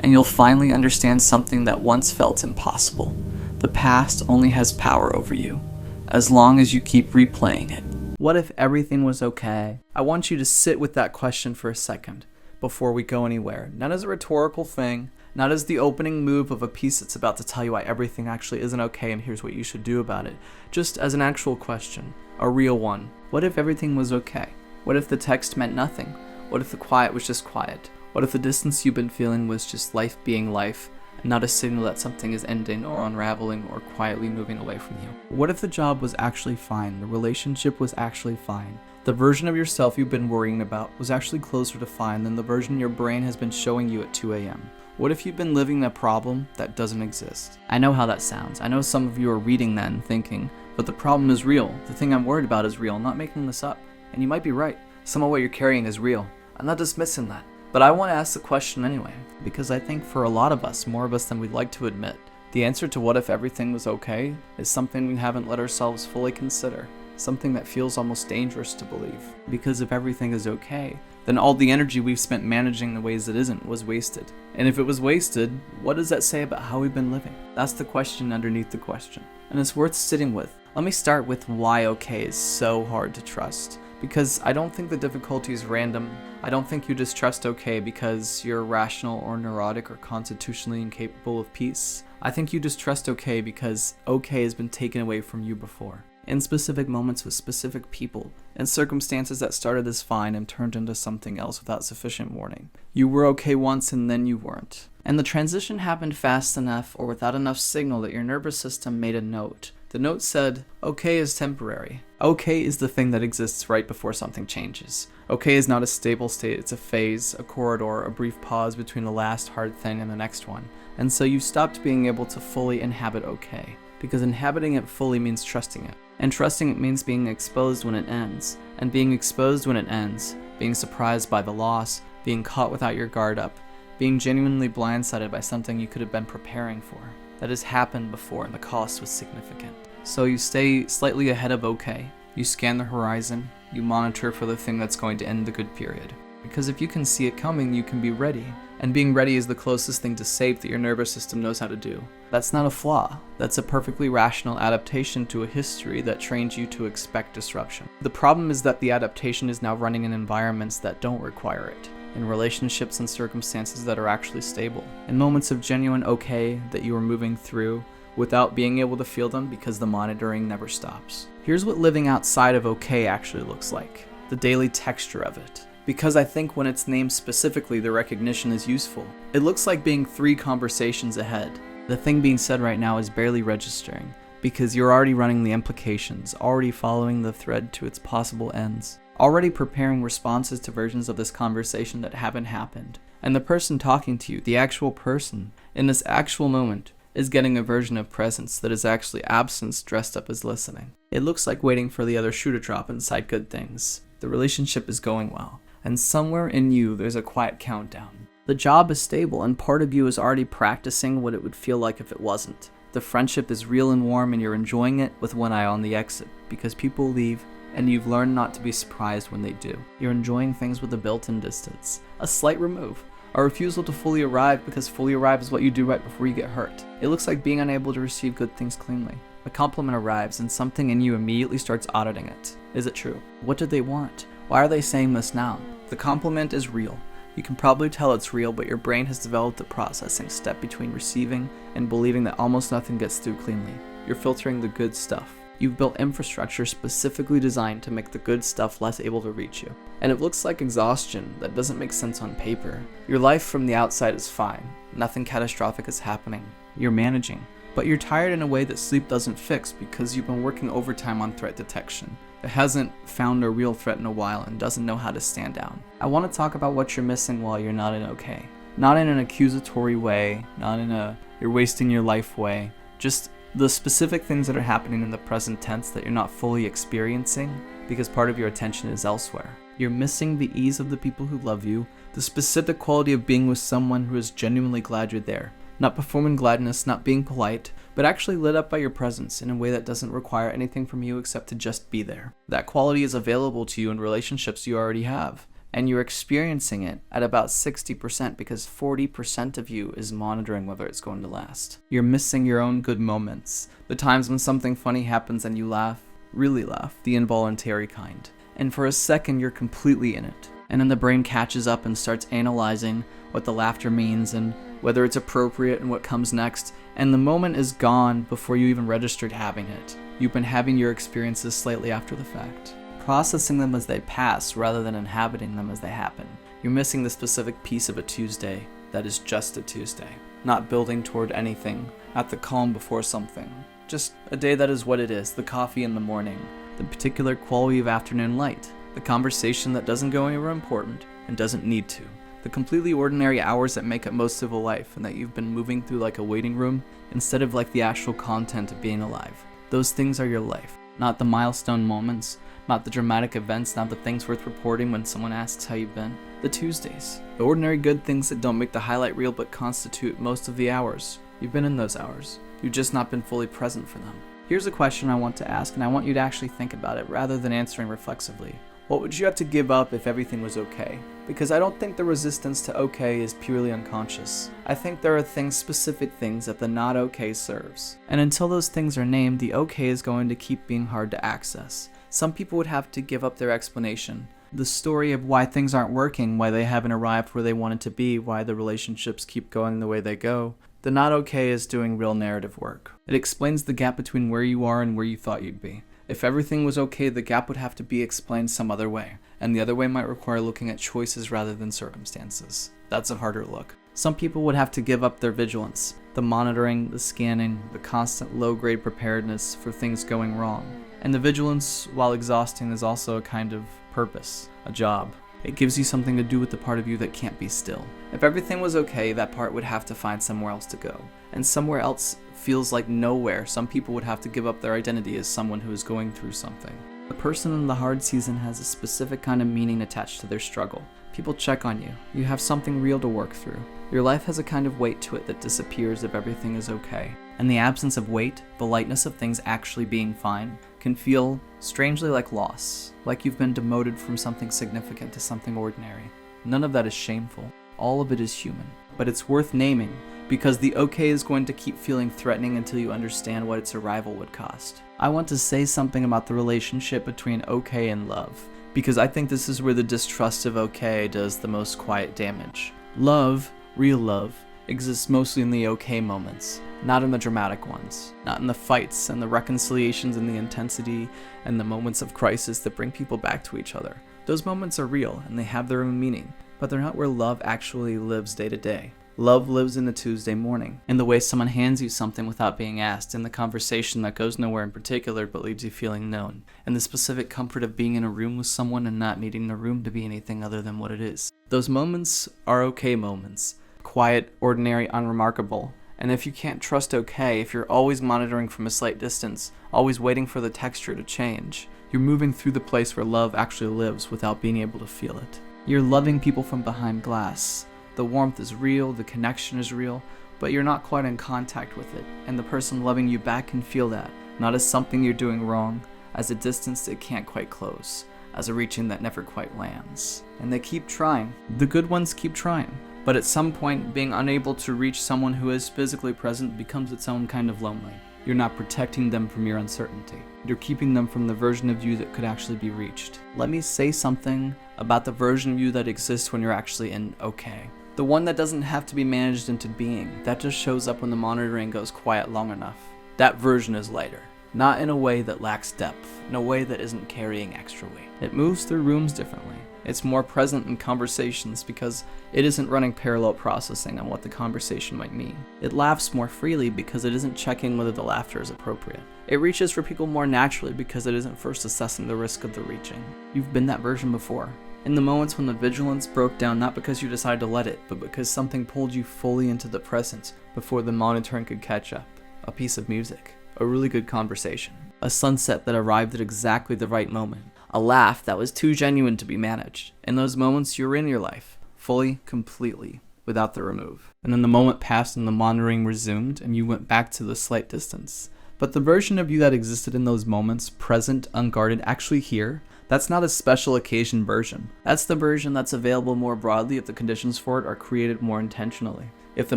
And you'll finally understand something that once felt impossible. The past only has power over you, as long as you keep replaying it. What if everything was okay? I want you to sit with that question for a second before we go anywhere. Not as a rhetorical thing, not as the opening move of a piece that's about to tell you why everything actually isn't okay and here's what you should do about it. Just as an actual question, a real one. What if everything was okay? What if the text meant nothing? What if the quiet was just quiet? What if the distance you've been feeling was just life being life, and not a signal that something is ending or unraveling or quietly moving away from you? What if the job was actually fine, the relationship was actually fine, the version of yourself you've been worrying about was actually closer to fine than the version your brain has been showing you at 2 a.m.? What if you've been living a problem that doesn't exist? I know how that sounds. I know some of you are reading that and thinking, but the problem is real. The thing I'm worried about is real. I'm not making this up. And you might be right. Some of what you're carrying is real. I'm not dismissing that. But I want to ask the question anyway, because I think for a lot of us, more of us than we'd like to admit, the answer to what if everything was okay is something we haven't let ourselves fully consider, something that feels almost dangerous to believe. Because if everything is okay, then all the energy we've spent managing the ways it isn't was wasted. And if it was wasted, what does that say about how we've been living? That's the question underneath the question. And it's worth sitting with. Let me start with why okay is so hard to trust. Because I don't think the difficulty is random. I don't think you distrust okay because you're irrational or neurotic or constitutionally incapable of peace. I think you distrust okay because okay has been taken away from you before. In specific moments with specific people, in circumstances that started as fine and turned into something else without sufficient warning. You were okay once and then you weren't. And the transition happened fast enough or without enough signal that your nervous system made a note. The note said, okay is temporary. Okay is the thing that exists right before something changes. Okay is not a stable state, it's a phase, a corridor, a brief pause between the last hard thing and the next one. And so you stopped being able to fully inhabit okay, because inhabiting it fully means trusting it. And trusting it means being exposed when it ends. And being exposed when it ends, being surprised by the loss, being caught without your guard up, being genuinely blindsided by something you could have been preparing for. That has happened before and the cost was significant. So you stay slightly ahead of okay. You scan the horizon, you monitor for the thing that's going to end the good period. Because if you can see it coming, you can be ready. And being ready is the closest thing to safe that your nervous system knows how to do. That's not a flaw. That's a perfectly rational adaptation to a history that trains you to expect disruption. The problem is that the adaptation is now running in environments that don't require it. In relationships and circumstances that are actually stable. In moments of genuine okay that you are moving through without being able to feel them because the monitoring never stops. Here's what living outside of okay actually looks like. The daily texture of it. Because I think when it's named specifically, the recognition is useful. It looks like being 3 conversations ahead. The thing being said right now is barely registering, because you're already running the implications, already following the thread to its possible ends, already preparing responses to versions of this conversation that haven't happened. And the person talking to you, the actual person, in this actual moment, is getting a version of presence that is actually absence dressed up as listening. It looks like waiting for the other shoe to drop inside good things. The relationship is going well. And somewhere in you, there's a quiet countdown. The job is stable, and part of you is already practicing what it would feel like if it wasn't. The friendship is real and warm, and you're enjoying it with one eye on the exit, because people leave, and you've learned not to be surprised when they do. You're enjoying things with a built-in distance, a slight remove, A refusal to fully arrive because fully arrive is what you do right before you get hurt. It looks like being unable to receive good things cleanly. A compliment arrives and something in you immediately starts auditing it. Is it true? What did they want? Why are they saying this now? The compliment is real. You can probably tell it's real, but your brain has developed a processing step between receiving and believing that almost nothing gets through cleanly. You're filtering the good stuff. You've built infrastructure specifically designed to make the good stuff less able to reach you. And it looks like exhaustion that doesn't make sense on paper. Your life from the outside is fine. Nothing catastrophic is happening. You're managing. But you're tired in a way that sleep doesn't fix because you've been working overtime on threat detection. It hasn't found a real threat in a while and doesn't know how to stand down. I want to talk about what you're missing while you're not in okay. Not in an accusatory way, not in a you're wasting your life way, just the specific things that are happening in the present tense that you're not fully experiencing because part of your attention is elsewhere. You're missing the ease of the people who love you, the specific quality of being with someone who is genuinely glad you're there. Not performing gladness, not being polite, but actually lit up by your presence in a way that doesn't require anything from you except to just be there. That quality is available to you in relationships you already have, and you're experiencing it at about 60% because 40% of you is monitoring whether it's going to last. You're missing your own good moments, the times when something funny happens and you laugh, really laugh, the involuntary kind. And for a second you're completely in it, and then the brain catches up and starts analyzing what the laughter means and whether it's appropriate and what comes next, and the moment is gone before you even registered having it. You've been having your experiences slightly after the fact, processing them as they pass rather than inhabiting them as they happen. You're missing the specific piece of a Tuesday that is just a Tuesday, not building toward anything, at the calm before something. Just a day that is what it is, the coffee in the morning, the particular quality of afternoon light, the conversation that doesn't go anywhere important and doesn't need to. The completely ordinary hours that make up most of a life and that you've been moving through like a waiting room instead of like the actual content of being alive. Those things are your life, not the milestone moments, not the dramatic events, not the things worth reporting when someone asks how you've been. The Tuesdays, the ordinary good things that don't make the highlight reel but constitute most of the hours. You've been in those hours. You've just not been fully present for them. Here's a question I want to ask, and I want you to actually think about it rather than answering reflexively. What would you have to give up if everything was okay? Because I don't think the resistance to okay is purely unconscious. I think there are specific things that the not okay serves. And until those things are named, the okay is going to keep being hard to access. Some people would have to give up their explanation. The story of why things aren't working, why they haven't arrived where they wanted to be, why the relationships keep going the way they go. The not okay is doing real narrative work. It explains the gap between where you are and where you thought you'd be. If everything was okay, the gap would have to be explained some other way, and the other way might require looking at choices rather than circumstances. That's a harder look. Some people would have to give up their vigilance, the monitoring, the scanning, the constant low-grade preparedness for things going wrong. And the vigilance, while exhausting, is also a kind of purpose, a job. It gives you something to do with the part of you that can't be still. If everything was okay, that part would have to find somewhere else to go. And somewhere else feels like nowhere. Some people would have to give up their identity as someone who is going through something. The person in the hard season has a specific kind of meaning attached to their struggle. People check on you. You have something real to work through. Your life has a kind of weight to it that disappears if everything is okay. And the absence of weight, the lightness of things actually being fine, can feel strangely like loss, like you've been demoted from something significant to something ordinary. None of that is shameful. All of it is human. But it's worth naming, because the okay is going to keep feeling threatening until you understand what its arrival would cost. I want to say something about the relationship between okay and love, because I think this is where the distrust of okay does the most quiet damage. Love, real love, exists mostly in the okay moments, not in the dramatic ones, not in the fights and the reconciliations and the intensity and the moments of crisis that bring people back to each other. Those moments are real and they have their own meaning, but they're not where love actually lives day to day. Love lives in the Tuesday morning, in the way someone hands you something without being asked, in the conversation that goes nowhere in particular but leaves you feeling known, and the specific comfort of being in a room with someone and not needing the room to be anything other than what it is. Those moments are okay moments. Quiet, ordinary, unremarkable. And if you can't trust okay, if you're always monitoring from a slight distance, always waiting for the texture to change, you're moving through the place where love actually lives without being able to feel it. You're loving people from behind glass. The warmth is real, the connection is real, but you're not quite in contact with it, and the person loving you back can feel that, not as something you're doing wrong, as a distance it can't quite close, as a reaching that never quite lands. And they keep trying. The good ones keep trying. But at some point, being unable to reach someone who is physically present becomes its own kind of lonely. You're not protecting them from your uncertainty. You're keeping them from the version of you that could actually be reached. Let me say something about the version of you that exists when you're actually in okay. The one that doesn't have to be managed into being, that just shows up when the monitoring goes quiet long enough. That version is lighter. Not in a way that lacks depth, in a way that isn't carrying extra weight. It moves through rooms differently. It's more present in conversations because it isn't running parallel processing on what the conversation might mean. It laughs more freely because it isn't checking whether the laughter is appropriate. It reaches for people more naturally because it isn't first assessing the risk of the reaching. You've been that version before. In the moments when the vigilance broke down, not because you decided to let it, but because something pulled you fully into the present before the monitoring could catch up. A piece of music. A really good conversation. A sunset that arrived at exactly the right moment. A laugh that was too genuine to be managed. In those moments, you're in your life. Fully, completely, without the remove. And then the moment passed and the monitoring resumed, and you went back to the slight distance. But the version of you that existed in those moments, present, unguarded, actually here, that's not a special occasion version. That's the version that's available more broadly if the conditions for it are created more intentionally. If the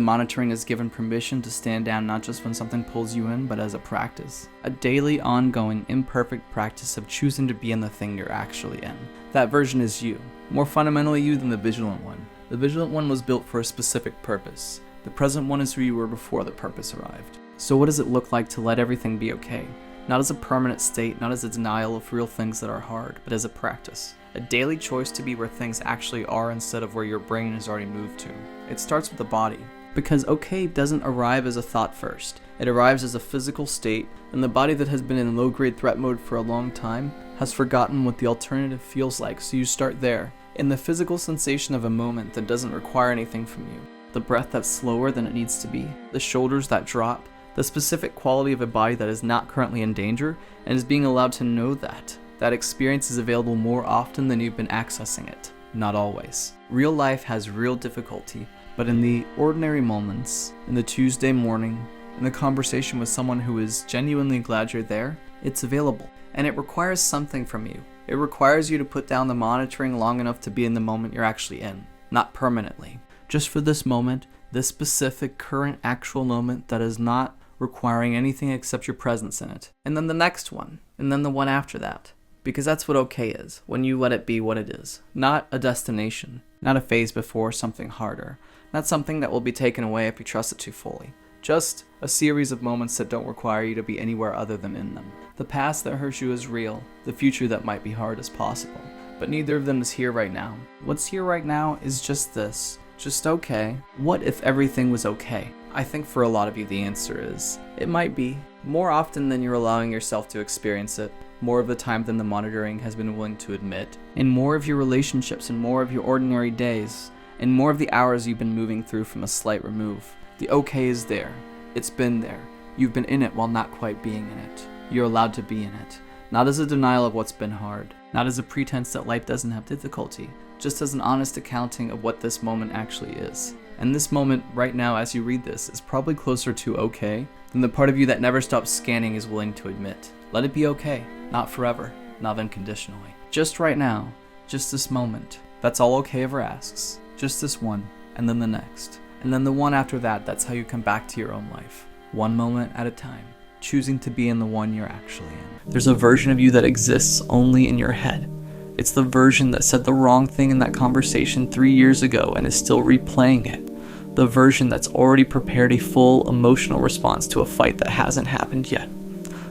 monitoring is given permission to stand down not just when something pulls you in, but as a practice. A daily, ongoing, imperfect practice of choosing to be in the thing you're actually in. That version is you. More fundamentally you than the vigilant one. The vigilant one was built for a specific purpose. The present one is who you were before the purpose arrived. So what does it look like to let everything be okay? Not as a permanent state, not as a denial of real things that are hard, but as a practice. A daily choice to be where things actually are instead of where your brain has already moved to. It starts with the body. Because okay doesn't arrive as a thought first. It arrives as a physical state, and the body that has been in low-grade threat mode for a long time has forgotten what the alternative feels like, so you start there, in the physical sensation of a moment that doesn't require anything from you. The breath that's slower than it needs to be, the shoulders that drop, the specific quality of a body that is not currently in danger and is being allowed to know that. That experience is available more often than you've been accessing it. Not always. Real life has real difficulty, but in the ordinary moments, in the Tuesday morning, in the conversation with someone who is genuinely glad you're there, it's available. And it requires something from you. It requires you to put down the monitoring long enough to be in the moment you're actually in. Not permanently. Just for this moment, this specific current actual moment that is not requiring anything except your presence in it. And then the next one, and then the one after that. Because that's what okay is, when you let it be what it is. Not a destination, not a phase before something harder, not something that will be taken away if you trust it too fully. Just a series of moments that don't require you to be anywhere other than in them. The past that hurts you is real, the future that might be hard is possible, but neither of them is here right now. What's here right now is just this, just okay. What if everything was okay? I think for a lot of you the answer is, it might be. More often than you're allowing yourself to experience it, more of the time than the monitoring has been willing to admit, in more of your relationships and more of your ordinary days, and more of the hours you've been moving through from a slight remove. The okay is there. It's been there. You've been in it while not quite being in it. You're allowed to be in it. Not as a denial of what's been hard, not as a pretense that life doesn't have difficulty, just as an honest accounting of what this moment actually is. And this moment right now as you read this is probably closer to okay than the part of you that never stops scanning is willing to admit. Let it be okay, not forever, not unconditionally. Just right now, just this moment. That's all okay ever asks. Just this one, and then the next. And then the one after that, that's how you come back to your own life. One moment at a time, choosing to be in the one you're actually in. There's a version of you that exists only in your head. It's the version that said the wrong thing in that conversation 3 years ago and is still replaying it. The version that's already prepared a full emotional response to a fight that hasn't happened yet.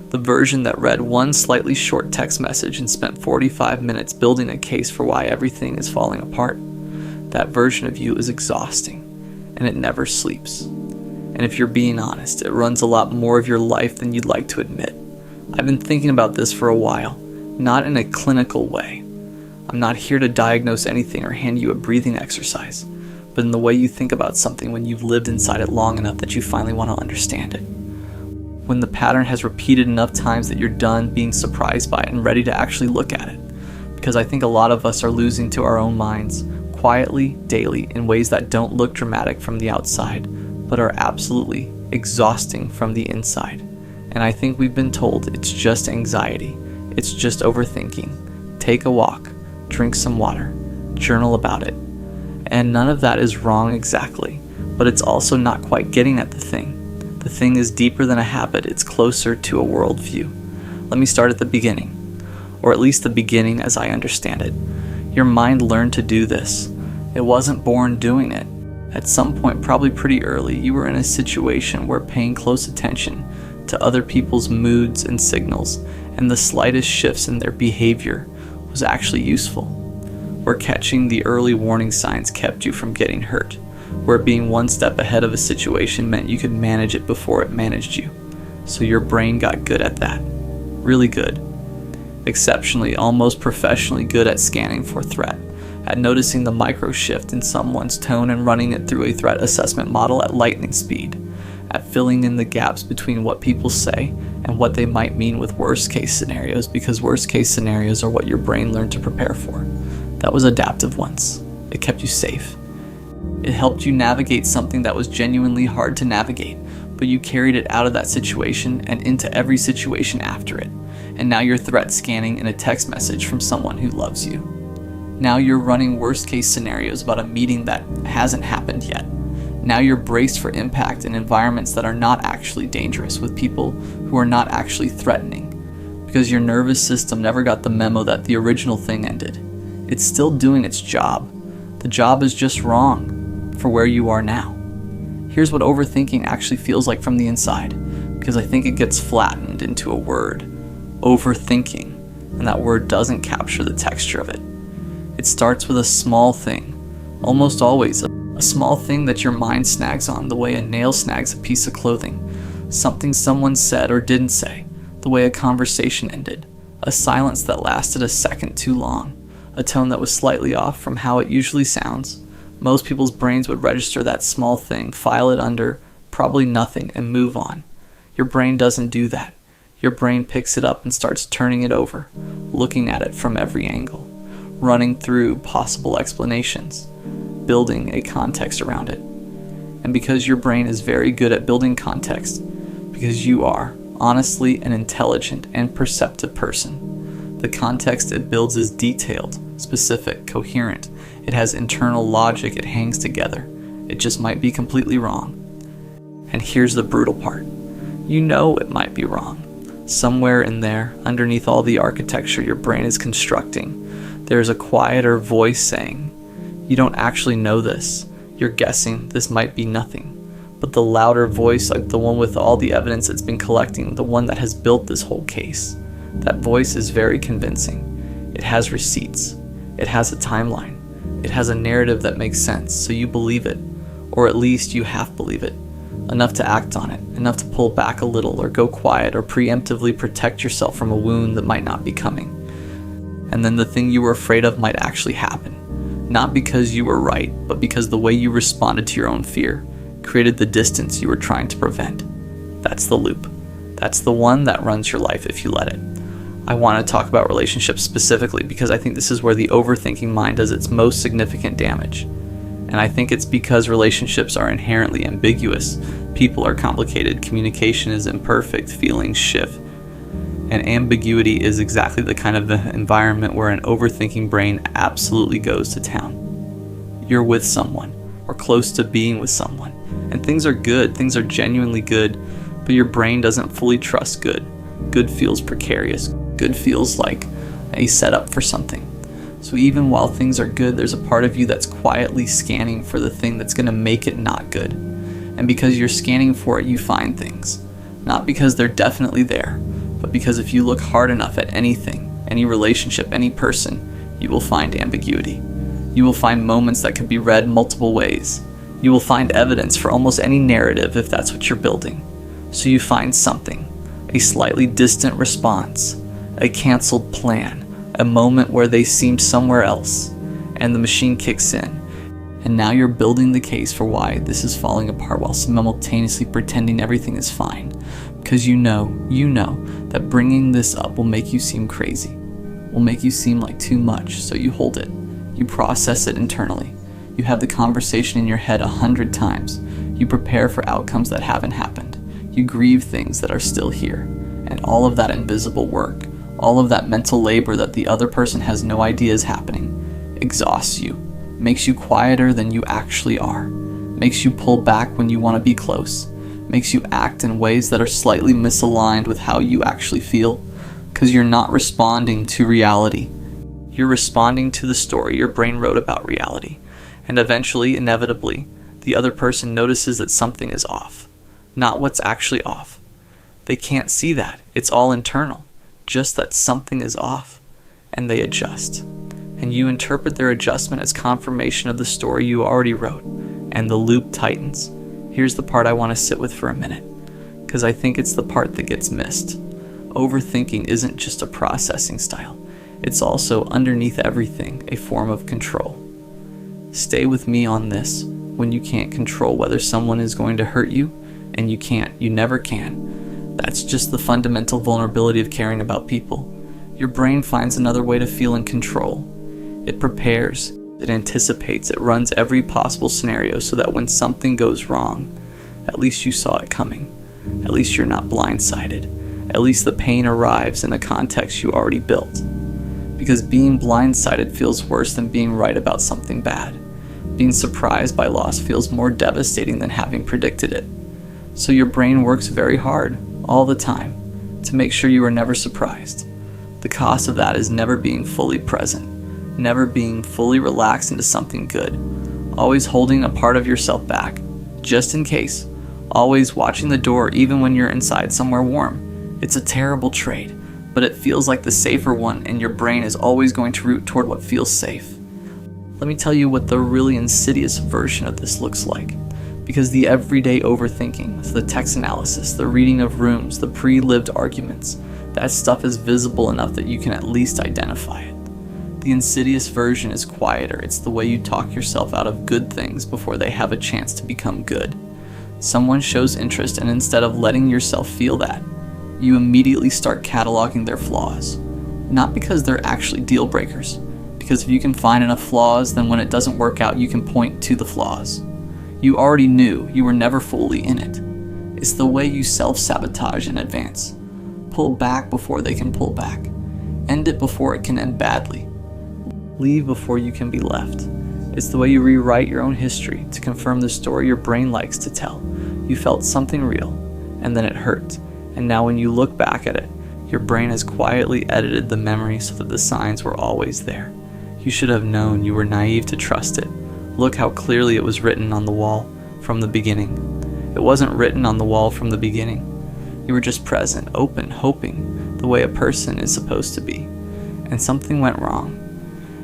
The version that read one slightly short text message and spent 45 minutes building a case for why everything is falling apart. That version of you is exhausting, and it never sleeps. And if you're being honest, it runs a lot more of your life than you'd like to admit. I've been thinking about this for a while, not in a clinical way. I'm not here to diagnose anything or hand you a breathing exercise, but in the way you think about something when you've lived inside it long enough that you finally want to understand it. When the pattern has repeated enough times that you're done being surprised by it and ready to actually look at it. Because I think a lot of us are losing to our own minds, quietly, daily, in ways that don't look dramatic from the outside, but are absolutely exhausting from the inside. And I think we've been told it's just anxiety, it's just overthinking. Take a walk, drink some water, journal about it. And none of that is wrong exactly, but it's also not quite getting at the thing. The thing is deeper than a habit, it's closer to a worldview. Let me start at the beginning, or at least the beginning as I understand it. Your mind learned to do this. It wasn't born doing it. At some point, probably pretty early, you were in a situation where paying close attention to other people's moods and signals and the slightest shifts in their behavior was actually useful. Where catching the early warning signs kept you from getting hurt. Where being one step ahead of a situation meant you could manage it before it managed you. So your brain got good at that. Really good. Exceptionally, almost professionally good at scanning for threat. At noticing the micro shift in someone's tone and running it through a threat assessment model at lightning speed. At filling in the gaps between what people say and what they might mean with worst case scenarios, because worst case scenarios are what your brain learned to prepare for. That was adaptive once. It kept you safe. It helped you navigate something that was genuinely hard to navigate, but you carried it out of that situation and into every situation after it. And now you're threat scanning in a text message from someone who loves you. Now you're running worst case scenarios about a meeting that hasn't happened yet. Now you're braced for impact in environments that are not actually dangerous, with people who are not actually threatening, because your nervous system never got the memo that the original thing ended. It's still doing its job. The job is just wrong for where you are now. Here's what overthinking actually feels like from the inside, because I think it gets flattened into a word, overthinking, and that word doesn't capture the texture of it. It starts with a small thing, almost always a small thing that your mind snags on the way a nail snags a piece of clothing, something someone said or didn't say, the way a conversation ended, a silence that lasted a second too long, a tone that was slightly off from how it usually sounds. Most people's brains would register that small thing, file it under probably nothing, and move on. Your brain doesn't do that. Your brain picks it up and starts turning it over, looking at it from every angle, running through possible explanations, building a context around it. And because your brain is very good at building context, because you are honestly an intelligent and perceptive person, the context it builds is detailed, specific, coherent. It has internal logic, it hangs together. It just might be completely wrong. And here's the brutal part. You know it might be wrong. Somewhere in there, underneath all the architecture your brain is constructing, there's a quieter voice saying, you don't actually know this. You're guessing this might be nothing. But the louder voice, like the one with all the evidence it's been collecting, the one that has built this whole case, that voice is very convincing. It has receipts. It has a timeline. It has a narrative that makes sense, so you believe it. Or at least you half believe it. Enough to act on it, enough to pull back a little or go quiet or preemptively protect yourself from a wound that might not be coming. And then the thing you were afraid of might actually happen. Not because you were right, but because the way you responded to your own fear created the distance you were trying to prevent. That's the loop. That's the one that runs your life if you let it. I want to talk about relationships specifically because I think this is where the overthinking mind does its most significant damage. And I think it's because relationships are inherently ambiguous. People are complicated, communication is imperfect, feelings shift. And ambiguity is exactly the kind of environment where an overthinking brain absolutely goes to town. You're with someone, or close to being with someone, and things are good, things are genuinely good, but your brain doesn't fully trust good. Good feels precarious. Good feels like a setup for something. So even while things are good, there's a part of you that's quietly scanning for the thing that's going to make it not good. And because you're scanning for it, you find things. Not because they're definitely there, but because if you look hard enough at anything, any relationship, any person, you will find ambiguity. You will find moments that can be read multiple ways. You will find evidence for almost any narrative if that's what you're building. So you find something, a slightly distant response, a canceled plan, a moment where they seem somewhere else, and the machine kicks in. And now you're building the case for why this is falling apart while simultaneously pretending everything is fine. Because you know that bringing this up will make you seem crazy, will make you seem like too much, so you hold it. You process it internally. You have the conversation in your head 100 times. You prepare for outcomes that haven't happened. You grieve things that are still here. And all of that invisible work, all of that mental labor that the other person has no idea is happening, exhausts you. makes you quieter than you actually are, makes you pull back when you want to be close, makes you act in ways that are slightly misaligned with how you actually feel, because you're not responding to reality. You're responding to the story your brain wrote about reality, and eventually, inevitably, the other person notices that something is off, not what's actually off. They can't see that. It's all internal, just that something is off, and they adjust. And you interpret their adjustment as confirmation of the story you already wrote, and the loop tightens. Here's the part I want to sit with for a minute, because I think it's the part that gets missed. Overthinking isn't just a processing style. It's also, underneath everything, a form of control. Stay with me on this. When you can't control whether someone is going to hurt you, and you never can. That's just the fundamental vulnerability of caring about people. Your brain finds another way to feel in control. It prepares, it anticipates, it runs every possible scenario so that when something goes wrong, at least you saw it coming. At least you're not blindsided. At least the pain arrives in a context you already built. Because being blindsided feels worse than being right about something bad. Being surprised by loss feels more devastating than having predicted it. So your brain works very hard, all the time, to make sure you are never surprised. The cost of that is never being fully present, never being fully relaxed into something good, always holding a part of yourself back, just in case, always watching the door even when you're inside somewhere warm. It's a terrible trade, but it feels like the safer one, and your brain is always going to root toward what feels safe. Let me tell you what the really insidious version of this looks like. Because the everyday overthinking, the text analysis, the reading of rooms, the pre-lived arguments, that stuff is visible enough that you can at least identify it. The insidious version is quieter. It's the way you talk yourself out of good things before they have a chance to become good. Someone shows interest, and instead of letting yourself feel that, you immediately start cataloging their flaws. Not because they're actually deal breakers, because if you can find enough flaws, then when it doesn't work out, you can point to the flaws. You already knew you were never fully in it. It's the way you self-sabotage in advance. Pull back before they can pull back. End it before it can end badly. Leave before you can be left. It's the way you rewrite your own history to confirm the story your brain likes to tell. You felt something real, and then it hurt. And now when you look back at it, your brain has quietly edited the memory so that the signs were always there. You should have known. You were naive to trust it. Look how clearly it was written on the wall from the beginning. It wasn't written on the wall from the beginning. You were just present, open, hoping, the way a person is supposed to be. And something went wrong.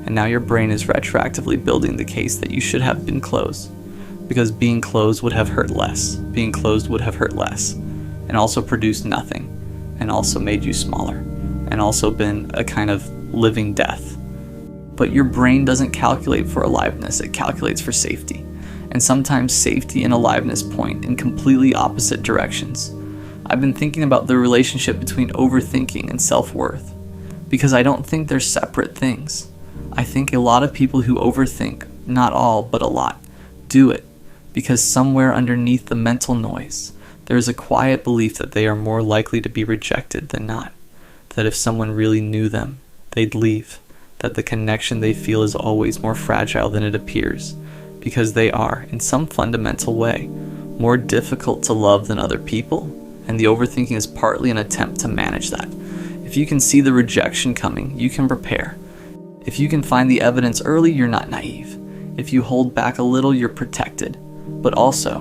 And now your brain is retroactively building the case that you should have been closed. Because being closed would have hurt less. Being closed would have hurt less. And also produced nothing. And also made you smaller. And also been a kind of living death. But your brain doesn't calculate for aliveness, it calculates for safety. And sometimes safety and aliveness point in completely opposite directions. I've been thinking about the relationship between overthinking and self-worth, because I don't think they're separate things. I think a lot of people who overthink, not all, but a lot, do it because somewhere underneath the mental noise, there is a quiet belief that they are more likely to be rejected than not, that if someone really knew them, they'd leave. That the connection they feel is always more fragile than it appears, because they are, in some fundamental way, more difficult to love than other people, and the overthinking is partly an attempt to manage that. If you can see the rejection coming, you can prepare. If you can find the evidence early, you're not naive. If you hold back a little, you're protected. But also,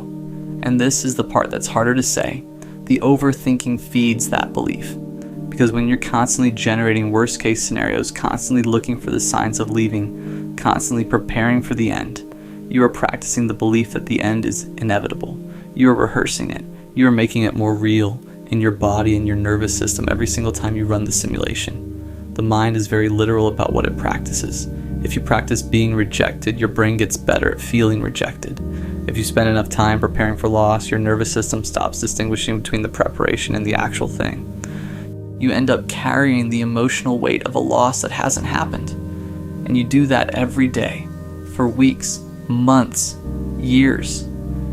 and this is the part that's harder to say, the overthinking feeds that belief. Because when you're constantly generating worst case scenarios, constantly looking for the signs of leaving, constantly preparing for the end, you are practicing the belief that the end is inevitable. You are rehearsing it. You are making it more real in your body and your nervous system every single time you run the simulation. The mind is very literal about what it practices. If you practice being rejected, your brain gets better at feeling rejected. If you spend enough time preparing for loss, your nervous system stops distinguishing between the preparation and the actual thing. You end up carrying the emotional weight of a loss that hasn't happened. And you do that every day, for weeks, months, years.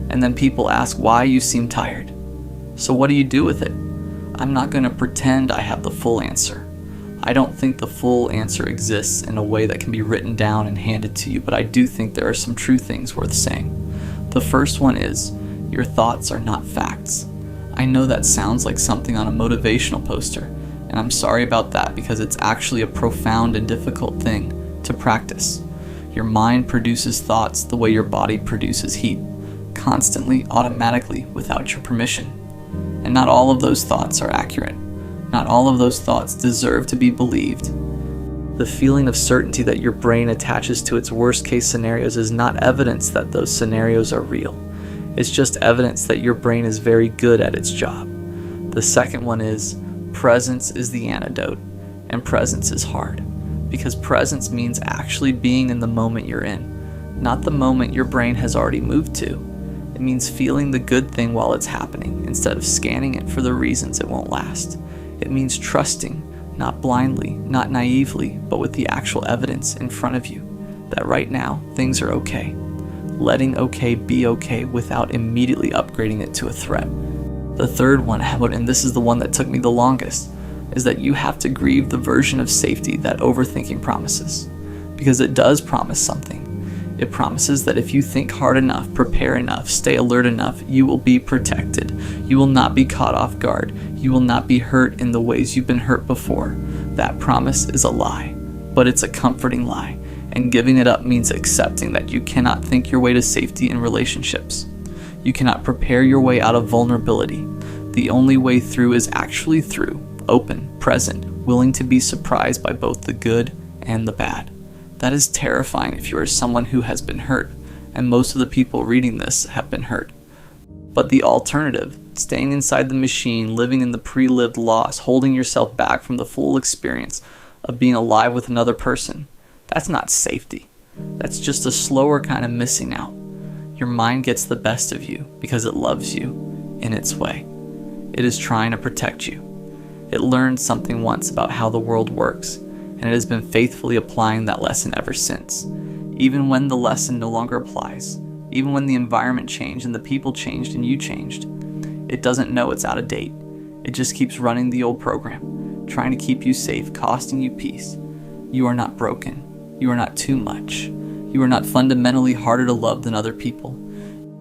And then people ask why you seem tired. So what do you do with it? I'm not going to pretend I have the full answer. I don't think the full answer exists in a way that can be written down and handed to you, but I do think there are some true things worth saying. The first one is, your thoughts are not facts. I know that sounds like something on a motivational poster, and I'm sorry about that because it's actually a profound and difficult thing to practice. Your mind produces thoughts the way your body produces heat, constantly, automatically, without your permission. And not all of those thoughts are accurate. Not all of those thoughts deserve to be believed. The feeling of certainty that your brain attaches to its worst case scenarios is not evidence that those scenarios are real. It's just evidence that your brain is very good at its job. The second one is, presence is the antidote, and presence is hard. Because presence means actually being in the moment you're in, not the moment your brain has already moved to. It means feeling the good thing while it's happening, instead of scanning it for the reasons it won't last. It means trusting, not blindly, not naively, but with the actual evidence in front of you, that right now, things are okay. Letting okay be okay without immediately upgrading it to a threat. The third one, and this is the one that took me the longest, is that you have to grieve the version of safety that overthinking promises. Because it does promise something. It promises that if you think hard enough, prepare enough, stay alert enough, you will be protected. You will not be caught off guard. You will not be hurt in the ways you've been hurt before. That promise is a lie, but it's a comforting lie. And giving it up means accepting that you cannot think your way to safety in relationships. You cannot prepare your way out of vulnerability. The only way through is actually through, open, present, willing to be surprised by both the good and the bad. That is terrifying if you are someone who has been hurt, and most of the people reading this have been hurt. But the alternative, staying inside the machine, living in the pre-lived loss, holding yourself back from the full experience of being alive with another person, that's not safety. That's just a slower kind of missing out. Your mind gets the best of you because it loves you in its way. It is trying to protect you. It learned something once about how the world works, and it has been faithfully applying that lesson ever since. Even when the lesson no longer applies, even when the environment changed and the people changed and you changed, it doesn't know it's out of date. It just keeps running the old program, trying to keep you safe, costing you peace. You are not broken. You are not too much. You are not fundamentally harder to love than other people.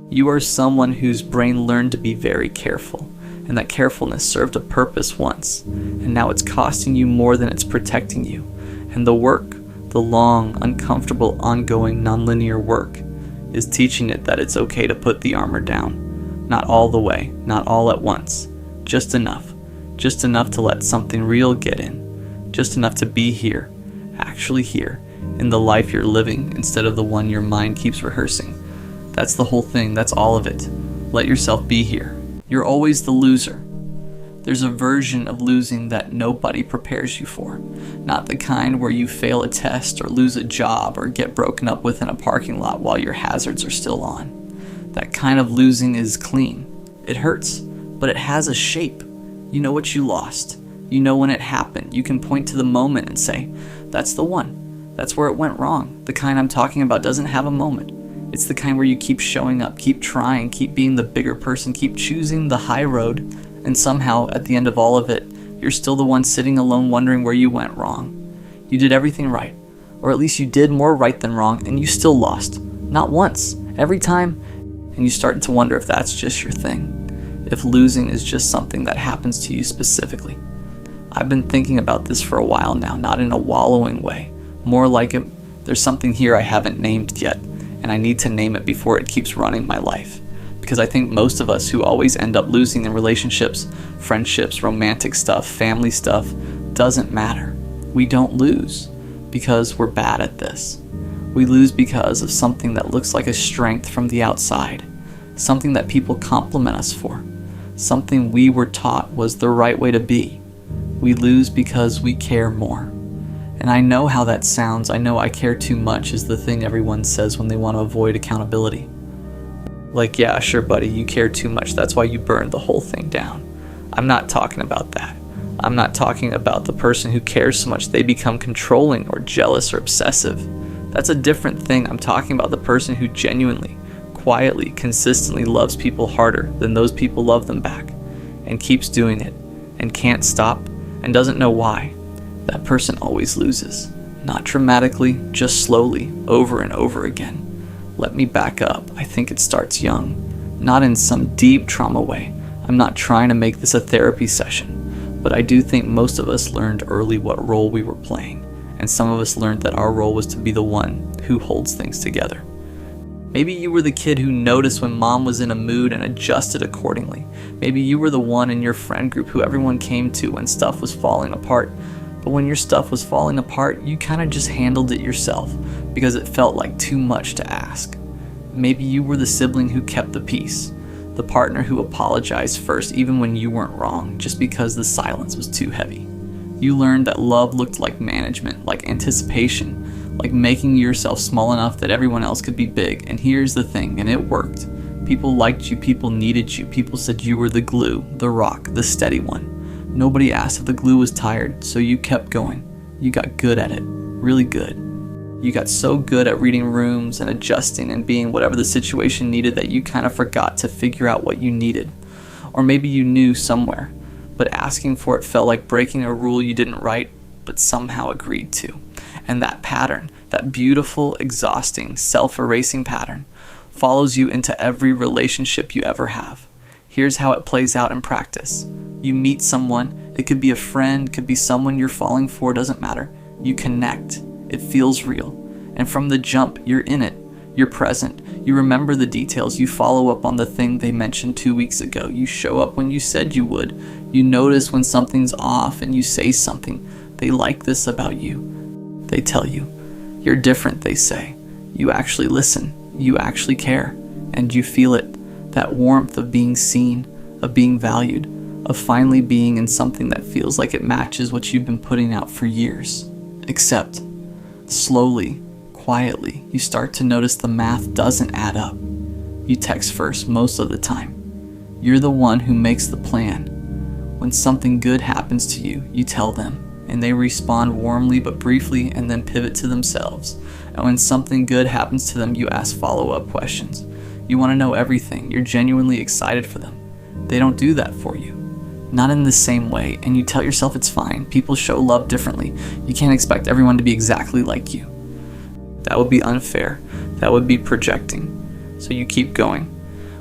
You are someone whose brain learned to be very careful, and that carefulness served a purpose once, and now it's costing you more than it's protecting you. And the work, the long, uncomfortable, ongoing, nonlinear work, is teaching it that it's okay to put the armor down. Not all the way, not all at once, just enough to let something real get in, just enough to be here, actually here, in the life you're living instead of the one your mind keeps rehearsing. That's the whole thing, that's all of it. Let yourself be here. You're always the loser. There's a version of losing that nobody prepares you for. Not the kind where you fail a test or lose a job or get broken up with in a parking lot while your hazards are still on. That kind of losing is clean. It hurts, but it has a shape. You know what you lost. You know when it happened. You can point to the moment and say, that's the one. That's where it went wrong. The kind I'm talking about doesn't have a moment. It's the kind where you keep showing up, keep trying, keep being the bigger person, keep choosing the high road, and somehow, at the end of all of it, you're still the one sitting alone wondering where you went wrong. You did everything right, or at least you did more right than wrong, and you still lost. Not once, every time, and you start to wonder if that's just your thing, if losing is just something that happens to you specifically. I've been thinking about this for a while now, not in a wallowing way. More like there's something here I haven't named yet, and I need to name it before it keeps running my life. Because I think most of us who always end up losing in relationships, friendships, romantic stuff, family stuff, doesn't matter. We don't lose because we're bad at this. We lose because of something that looks like a strength from the outside, something that people compliment us for, something we were taught was the right way to be. We lose because we care more. And I know how that sounds. I know I care too much is the thing everyone says when they want to avoid accountability. Like, yeah, sure, buddy, you care too much. That's why you burned the whole thing down. I'm not talking about that. I'm not talking about the person who cares so much they become controlling or jealous or obsessive. That's a different thing. I'm talking about the person who genuinely, quietly, consistently loves people harder than those people love them back, and keeps doing it, and can't stop, and doesn't know why. that person always loses. Not dramatically, just slowly, over and over again. Let me back up. I think it starts young. Not in some deep trauma way. I'm not trying to make this a therapy session, but I do think most of us learned early what role we were playing, and some of us learned that our role was to be the one who holds things together. Maybe you were the kid who noticed when mom was in a mood and adjusted accordingly. Maybe you were the one in your friend group who everyone came to when stuff was falling apart. But when your stuff was falling apart, you kind of just handled it yourself because it felt like too much to ask. Maybe you were the sibling who kept the peace, the partner who apologized first even when you weren't wrong, just because the silence was too heavy. You learned that love looked like management, like anticipation, like making yourself small enough that everyone else could be big. And here's the thing, and it worked. People liked you, people needed you, people said you were the glue, the rock, the steady one. Nobody asked if the glue was tired, so you kept going. You got good at it, really good. You got so good at reading rooms and adjusting and being whatever the situation needed that you kind of forgot to figure out what you needed. Or maybe you knew somewhere, but asking for it felt like breaking a rule you didn't write, but somehow agreed to. And that pattern, that beautiful, exhausting, self-erasing pattern, follows you into every relationship you ever have. Here's how it plays out in practice. You meet someone, it could be a friend, could be someone you're falling for, doesn't matter. You connect, it feels real. And from the jump, you're in it, you're present, you remember the details, you follow up on the thing they mentioned 2 weeks ago, you show up when you said you would, you notice when something's off and you say something. They like this about you. They tell you. You're different, they say. You actually listen, you actually care, and you feel it. That warmth of being seen, of being valued, of finally being in something that feels like it matches what you've been putting out for years. Except, slowly, quietly, you start to notice the math doesn't add up. You text first most of the time. You're the one who makes the plan. When something good happens to you, you tell them, and they respond warmly but briefly and then pivot to themselves. And when something good happens to them, you ask follow-up questions. You want to know everything. You're genuinely excited for them. They don't do that for you. Not in the same way, and you tell yourself it's fine. People show love differently. You can't expect everyone to be exactly like you. That would be unfair. That would be projecting. So you keep going.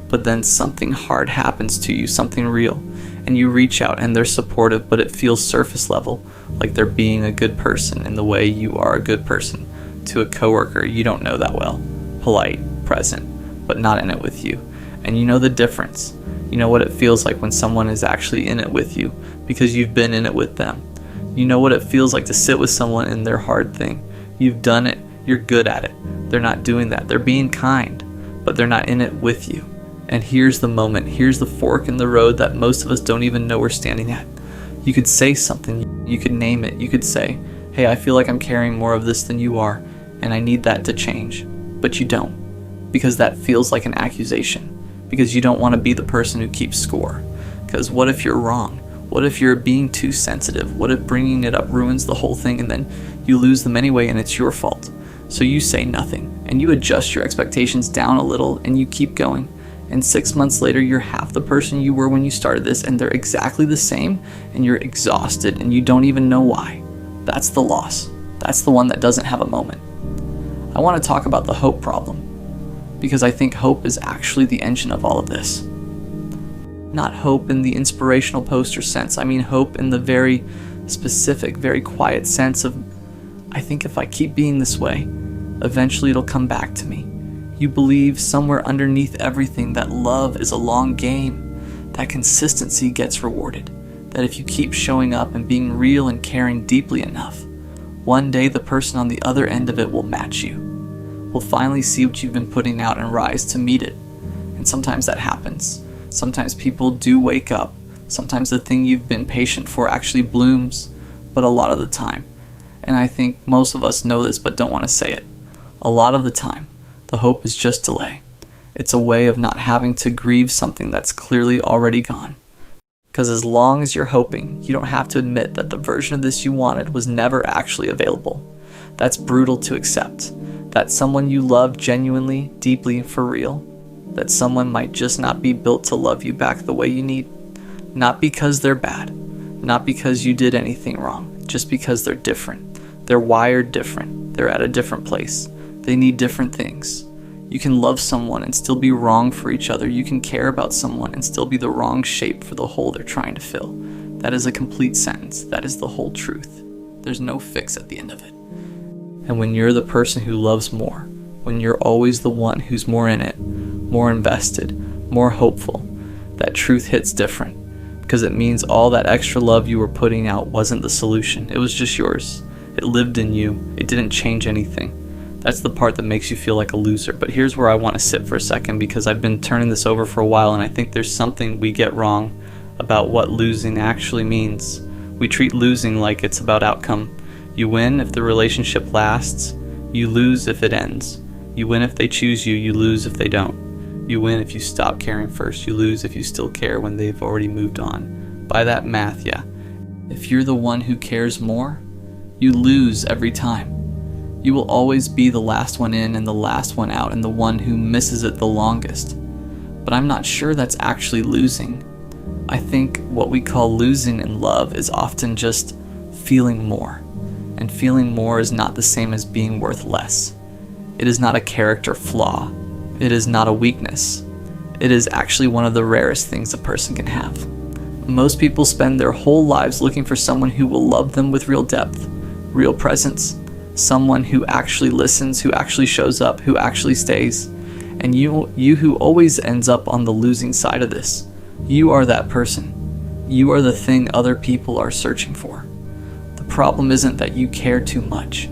But then something hard happens to you, something real, and you reach out and they're supportive, but it feels surface level, like they're being a good person in the way you are a good person to a coworker you don't know that well. Polite, present, but not in it with you. And you know the difference. You know what it feels like when someone is actually in it with you because you've been in it with them. You know what it feels like to sit with someone in their hard thing. You've done it. You're good at it. They're not doing that. They're being kind, but they're not in it with you. And here's the moment. Here's the fork in the road that most of us don't even know we're standing at. You could say something. You could name it. You could say, hey, I feel like I'm carrying more of this than you are, and I need that to change. But you don't, because that feels like an accusation. Because you don't want to be the person who keeps score. Because what if you're wrong? What if you're being too sensitive? What if bringing it up ruins the whole thing and then you lose them anyway and it's your fault? So you say nothing and you adjust your expectations down a little and you keep going. And 6 months later, you're half the person you were when you started this and they're exactly the same and you're exhausted and you don't even know why. That's the loss. That's the one that doesn't have a moment. I want to talk about the hope problem, because I think hope is actually the engine of all of this. Not hope in the inspirational poster sense. I mean hope in the very specific, very quiet sense of, I think if I keep being this way, eventually it'll come back to me. You believe somewhere underneath everything that love is a long game, that consistency gets rewarded, that if you keep showing up and being real and caring deeply enough, one day the person on the other end of it will match you. Will finally see what you've been putting out and rise to meet it. And sometimes that happens. Sometimes people do wake up. Sometimes the thing you've been patient for actually blooms, but a lot of the time, and I think most of us know this but don't want to say it, a lot of the time, the hope is just delay. It's a way of not having to grieve something that's clearly already gone. Because as long as you're hoping, you don't have to admit that the version of this you wanted was never actually available. That's brutal to accept. That someone you love genuinely, deeply, for real, that someone might just not be built to love you back the way you need. Not because they're bad, not because you did anything wrong, just because they're different. They're wired different. They're at a different place. They need different things. You can love someone and still be wrong for each other. You can care about someone and still be the wrong shape for the hole they're trying to fill. That is a complete sentence. That is the whole truth. There's no fix at the end of it. And when you're the person who loves more, when you're always the one who's more in it, more invested, more hopeful, that truth hits different, because it means all that extra love you were putting out wasn't the solution. It was just yours. It lived in you. It didn't change anything. That's the part that makes you feel like a loser. But here's where I want to sit for a second, because I've been turning this over for a while, and I think there's something we get wrong about what losing actually means. We treat losing like it's about outcome. You win if the relationship lasts. You lose if it ends. You win if they choose you. You lose if they don't. You win if you stop caring first. You lose if you still care when they've already moved on. By that math, yeah. If you're the one who cares more, you lose every time. You will always be the last one in and the last one out and the one who misses it the longest. But I'm not sure that's actually losing. I think what we call losing in love is often just feeling more. And feeling more is not the same as being worth less. It is not a character flaw. It is not a weakness. It is actually one of the rarest things a person can have. Most people spend their whole lives looking for someone who will love them with real depth, real presence, someone who actually listens, who actually shows up, who actually stays. And you who always ends up on the losing side of this, you are that person. You are the thing other people are searching for. The problem isn't that you care too much.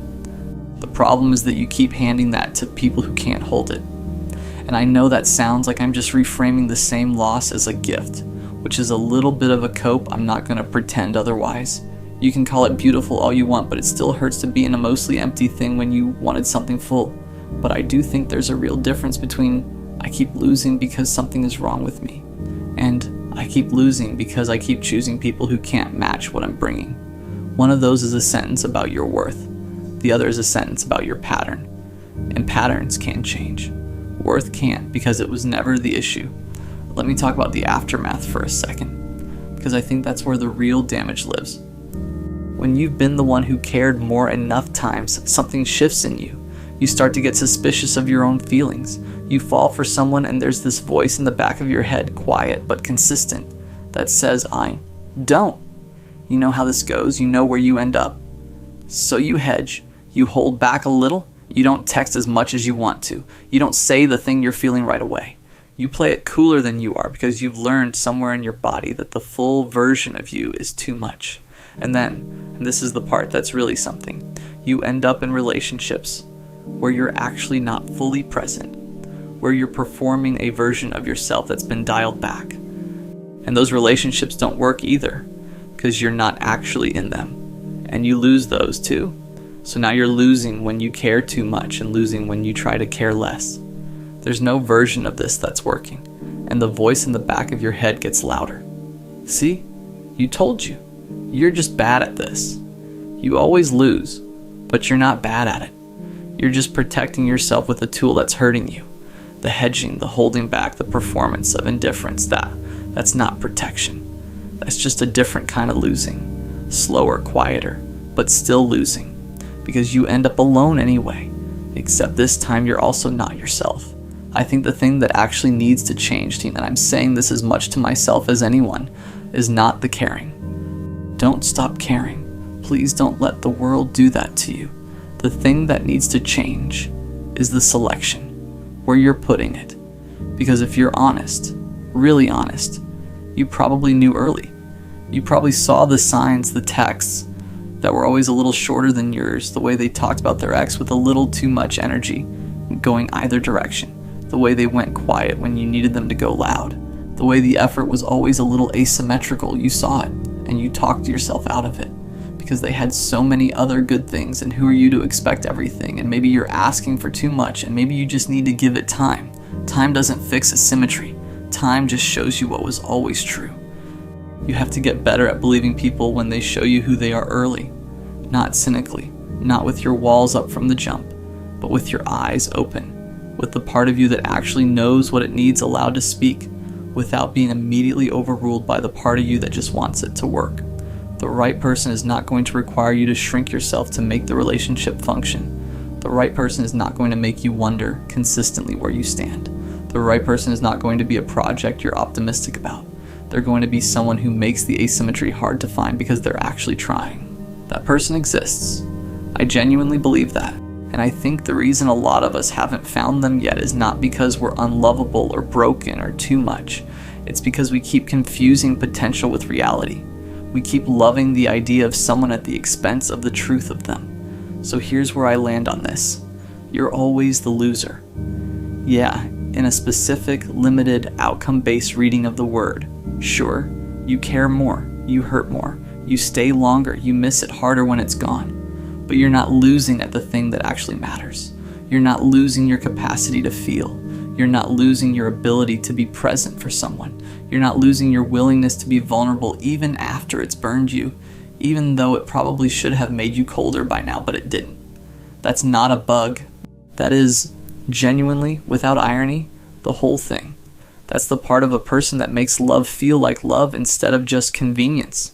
The problem is that you keep handing that to people who can't hold it. And I know that sounds like I'm just reframing the same loss as a gift, which is a little bit of a cope. I'm not going to pretend otherwise. You can call it beautiful all you want, but it still hurts to be in a mostly empty thing when you wanted something full. But I do think there's a real difference between I keep losing because something is wrong with me, and I keep losing because I keep choosing people who can't match what I'm bringing. One of those is a sentence about your worth. The other is a sentence about your pattern. And patterns can change. Worth can't, because it was never the issue. Let me talk about the aftermath for a second, because I think that's where the real damage lives. When you've been the one who cared more enough times, something shifts in you. You start to get suspicious of your own feelings. You fall for someone and there's this voice in the back of your head, quiet but consistent, that says, I don't. You know how this goes. You know where you end up. So you hedge. You hold back a little. You don't text as much as you want to. You don't say the thing you're feeling right away. You play it cooler than you are because you've learned somewhere in your body that the full version of you is too much. And then, and this is the part that's really something, you end up in relationships where you're actually not fully present, where you're performing a version of yourself that's been dialed back. And those relationships don't work either, because you're not actually in them. And you lose those too. So now you're losing when you care too much and losing when you try to care less. There's no version of this that's working, and the voice in the back of your head gets louder. See? You told you. You're just bad at this. You always lose, but you're not bad at it. You're just protecting yourself with a tool that's hurting you. The hedging, the holding back, the performance of indifference, that's not protection. That's just a different kind of losing. Slower, quieter, but still losing. Because you end up alone anyway. Except this time you're also not yourself. I think the thing that actually needs to change, team, and I'm saying this as much to myself as anyone, is not the caring. Don't stop caring. Please don't let the world do that to you. The thing that needs to change is the selection, where you're putting it. Because if you're honest, really honest, you probably knew early. You probably saw the signs, the texts, that were always a little shorter than yours, the way they talked about their ex with a little too much energy, going either direction, the way they went quiet when you needed them to go loud, the way the effort was always a little asymmetrical. You saw it, and you talked yourself out of it, because they had so many other good things, and who are you to expect everything? And maybe you're asking for too much, and maybe you just need to give it time. Time doesn't fix asymmetry. Time just shows you what was always true. You have to get better at believing people when they show you who they are early, not cynically, not with your walls up from the jump, but with your eyes open, with the part of you that actually knows what it needs allowed to speak, without being immediately overruled by the part of you that just wants it to work. The right person is not going to require you to shrink yourself to make the relationship function. The right person is not going to make you wonder consistently where you stand. The right person is not going to be a project you're optimistic about. They're going to be someone who makes the asymmetry hard to find because they're actually trying. That person exists. I genuinely believe that. And I think the reason a lot of us haven't found them yet is not because we're unlovable or broken or too much. It's because we keep confusing potential with reality. We keep loving the idea of someone at the expense of the truth of them. So here's where I land on this. You're always the loser. Yeah, in a specific, limited, outcome-based reading of the word. Sure, you care more, you hurt more, you stay longer, you miss it harder when it's gone. But you're not losing at the thing that actually matters. You're not losing your capacity to feel. You're not losing your ability to be present for someone. You're not losing your willingness to be vulnerable even after it's burned you, even though it probably should have made you colder by now, but it didn't. That's not a bug. That is, genuinely, without irony, the whole thing. That's the part of a person that makes love feel like love instead of just convenience.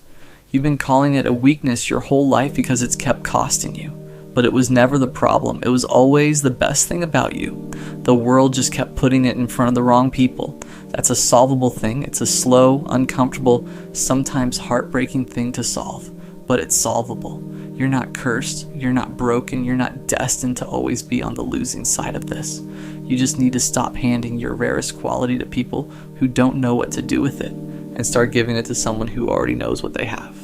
You've been calling it a weakness your whole life because it's kept costing you. But it was never the problem. It was always the best thing about you. The world just kept putting it in front of the wrong people. That's a solvable thing. It's a slow, uncomfortable, sometimes heartbreaking thing to solve. But it's solvable. You're not cursed. You're not broken. You're not destined to always be on the losing side of this. You just need to stop handing your rarest quality to people who don't know what to do with it and start giving it to someone who already knows what they have.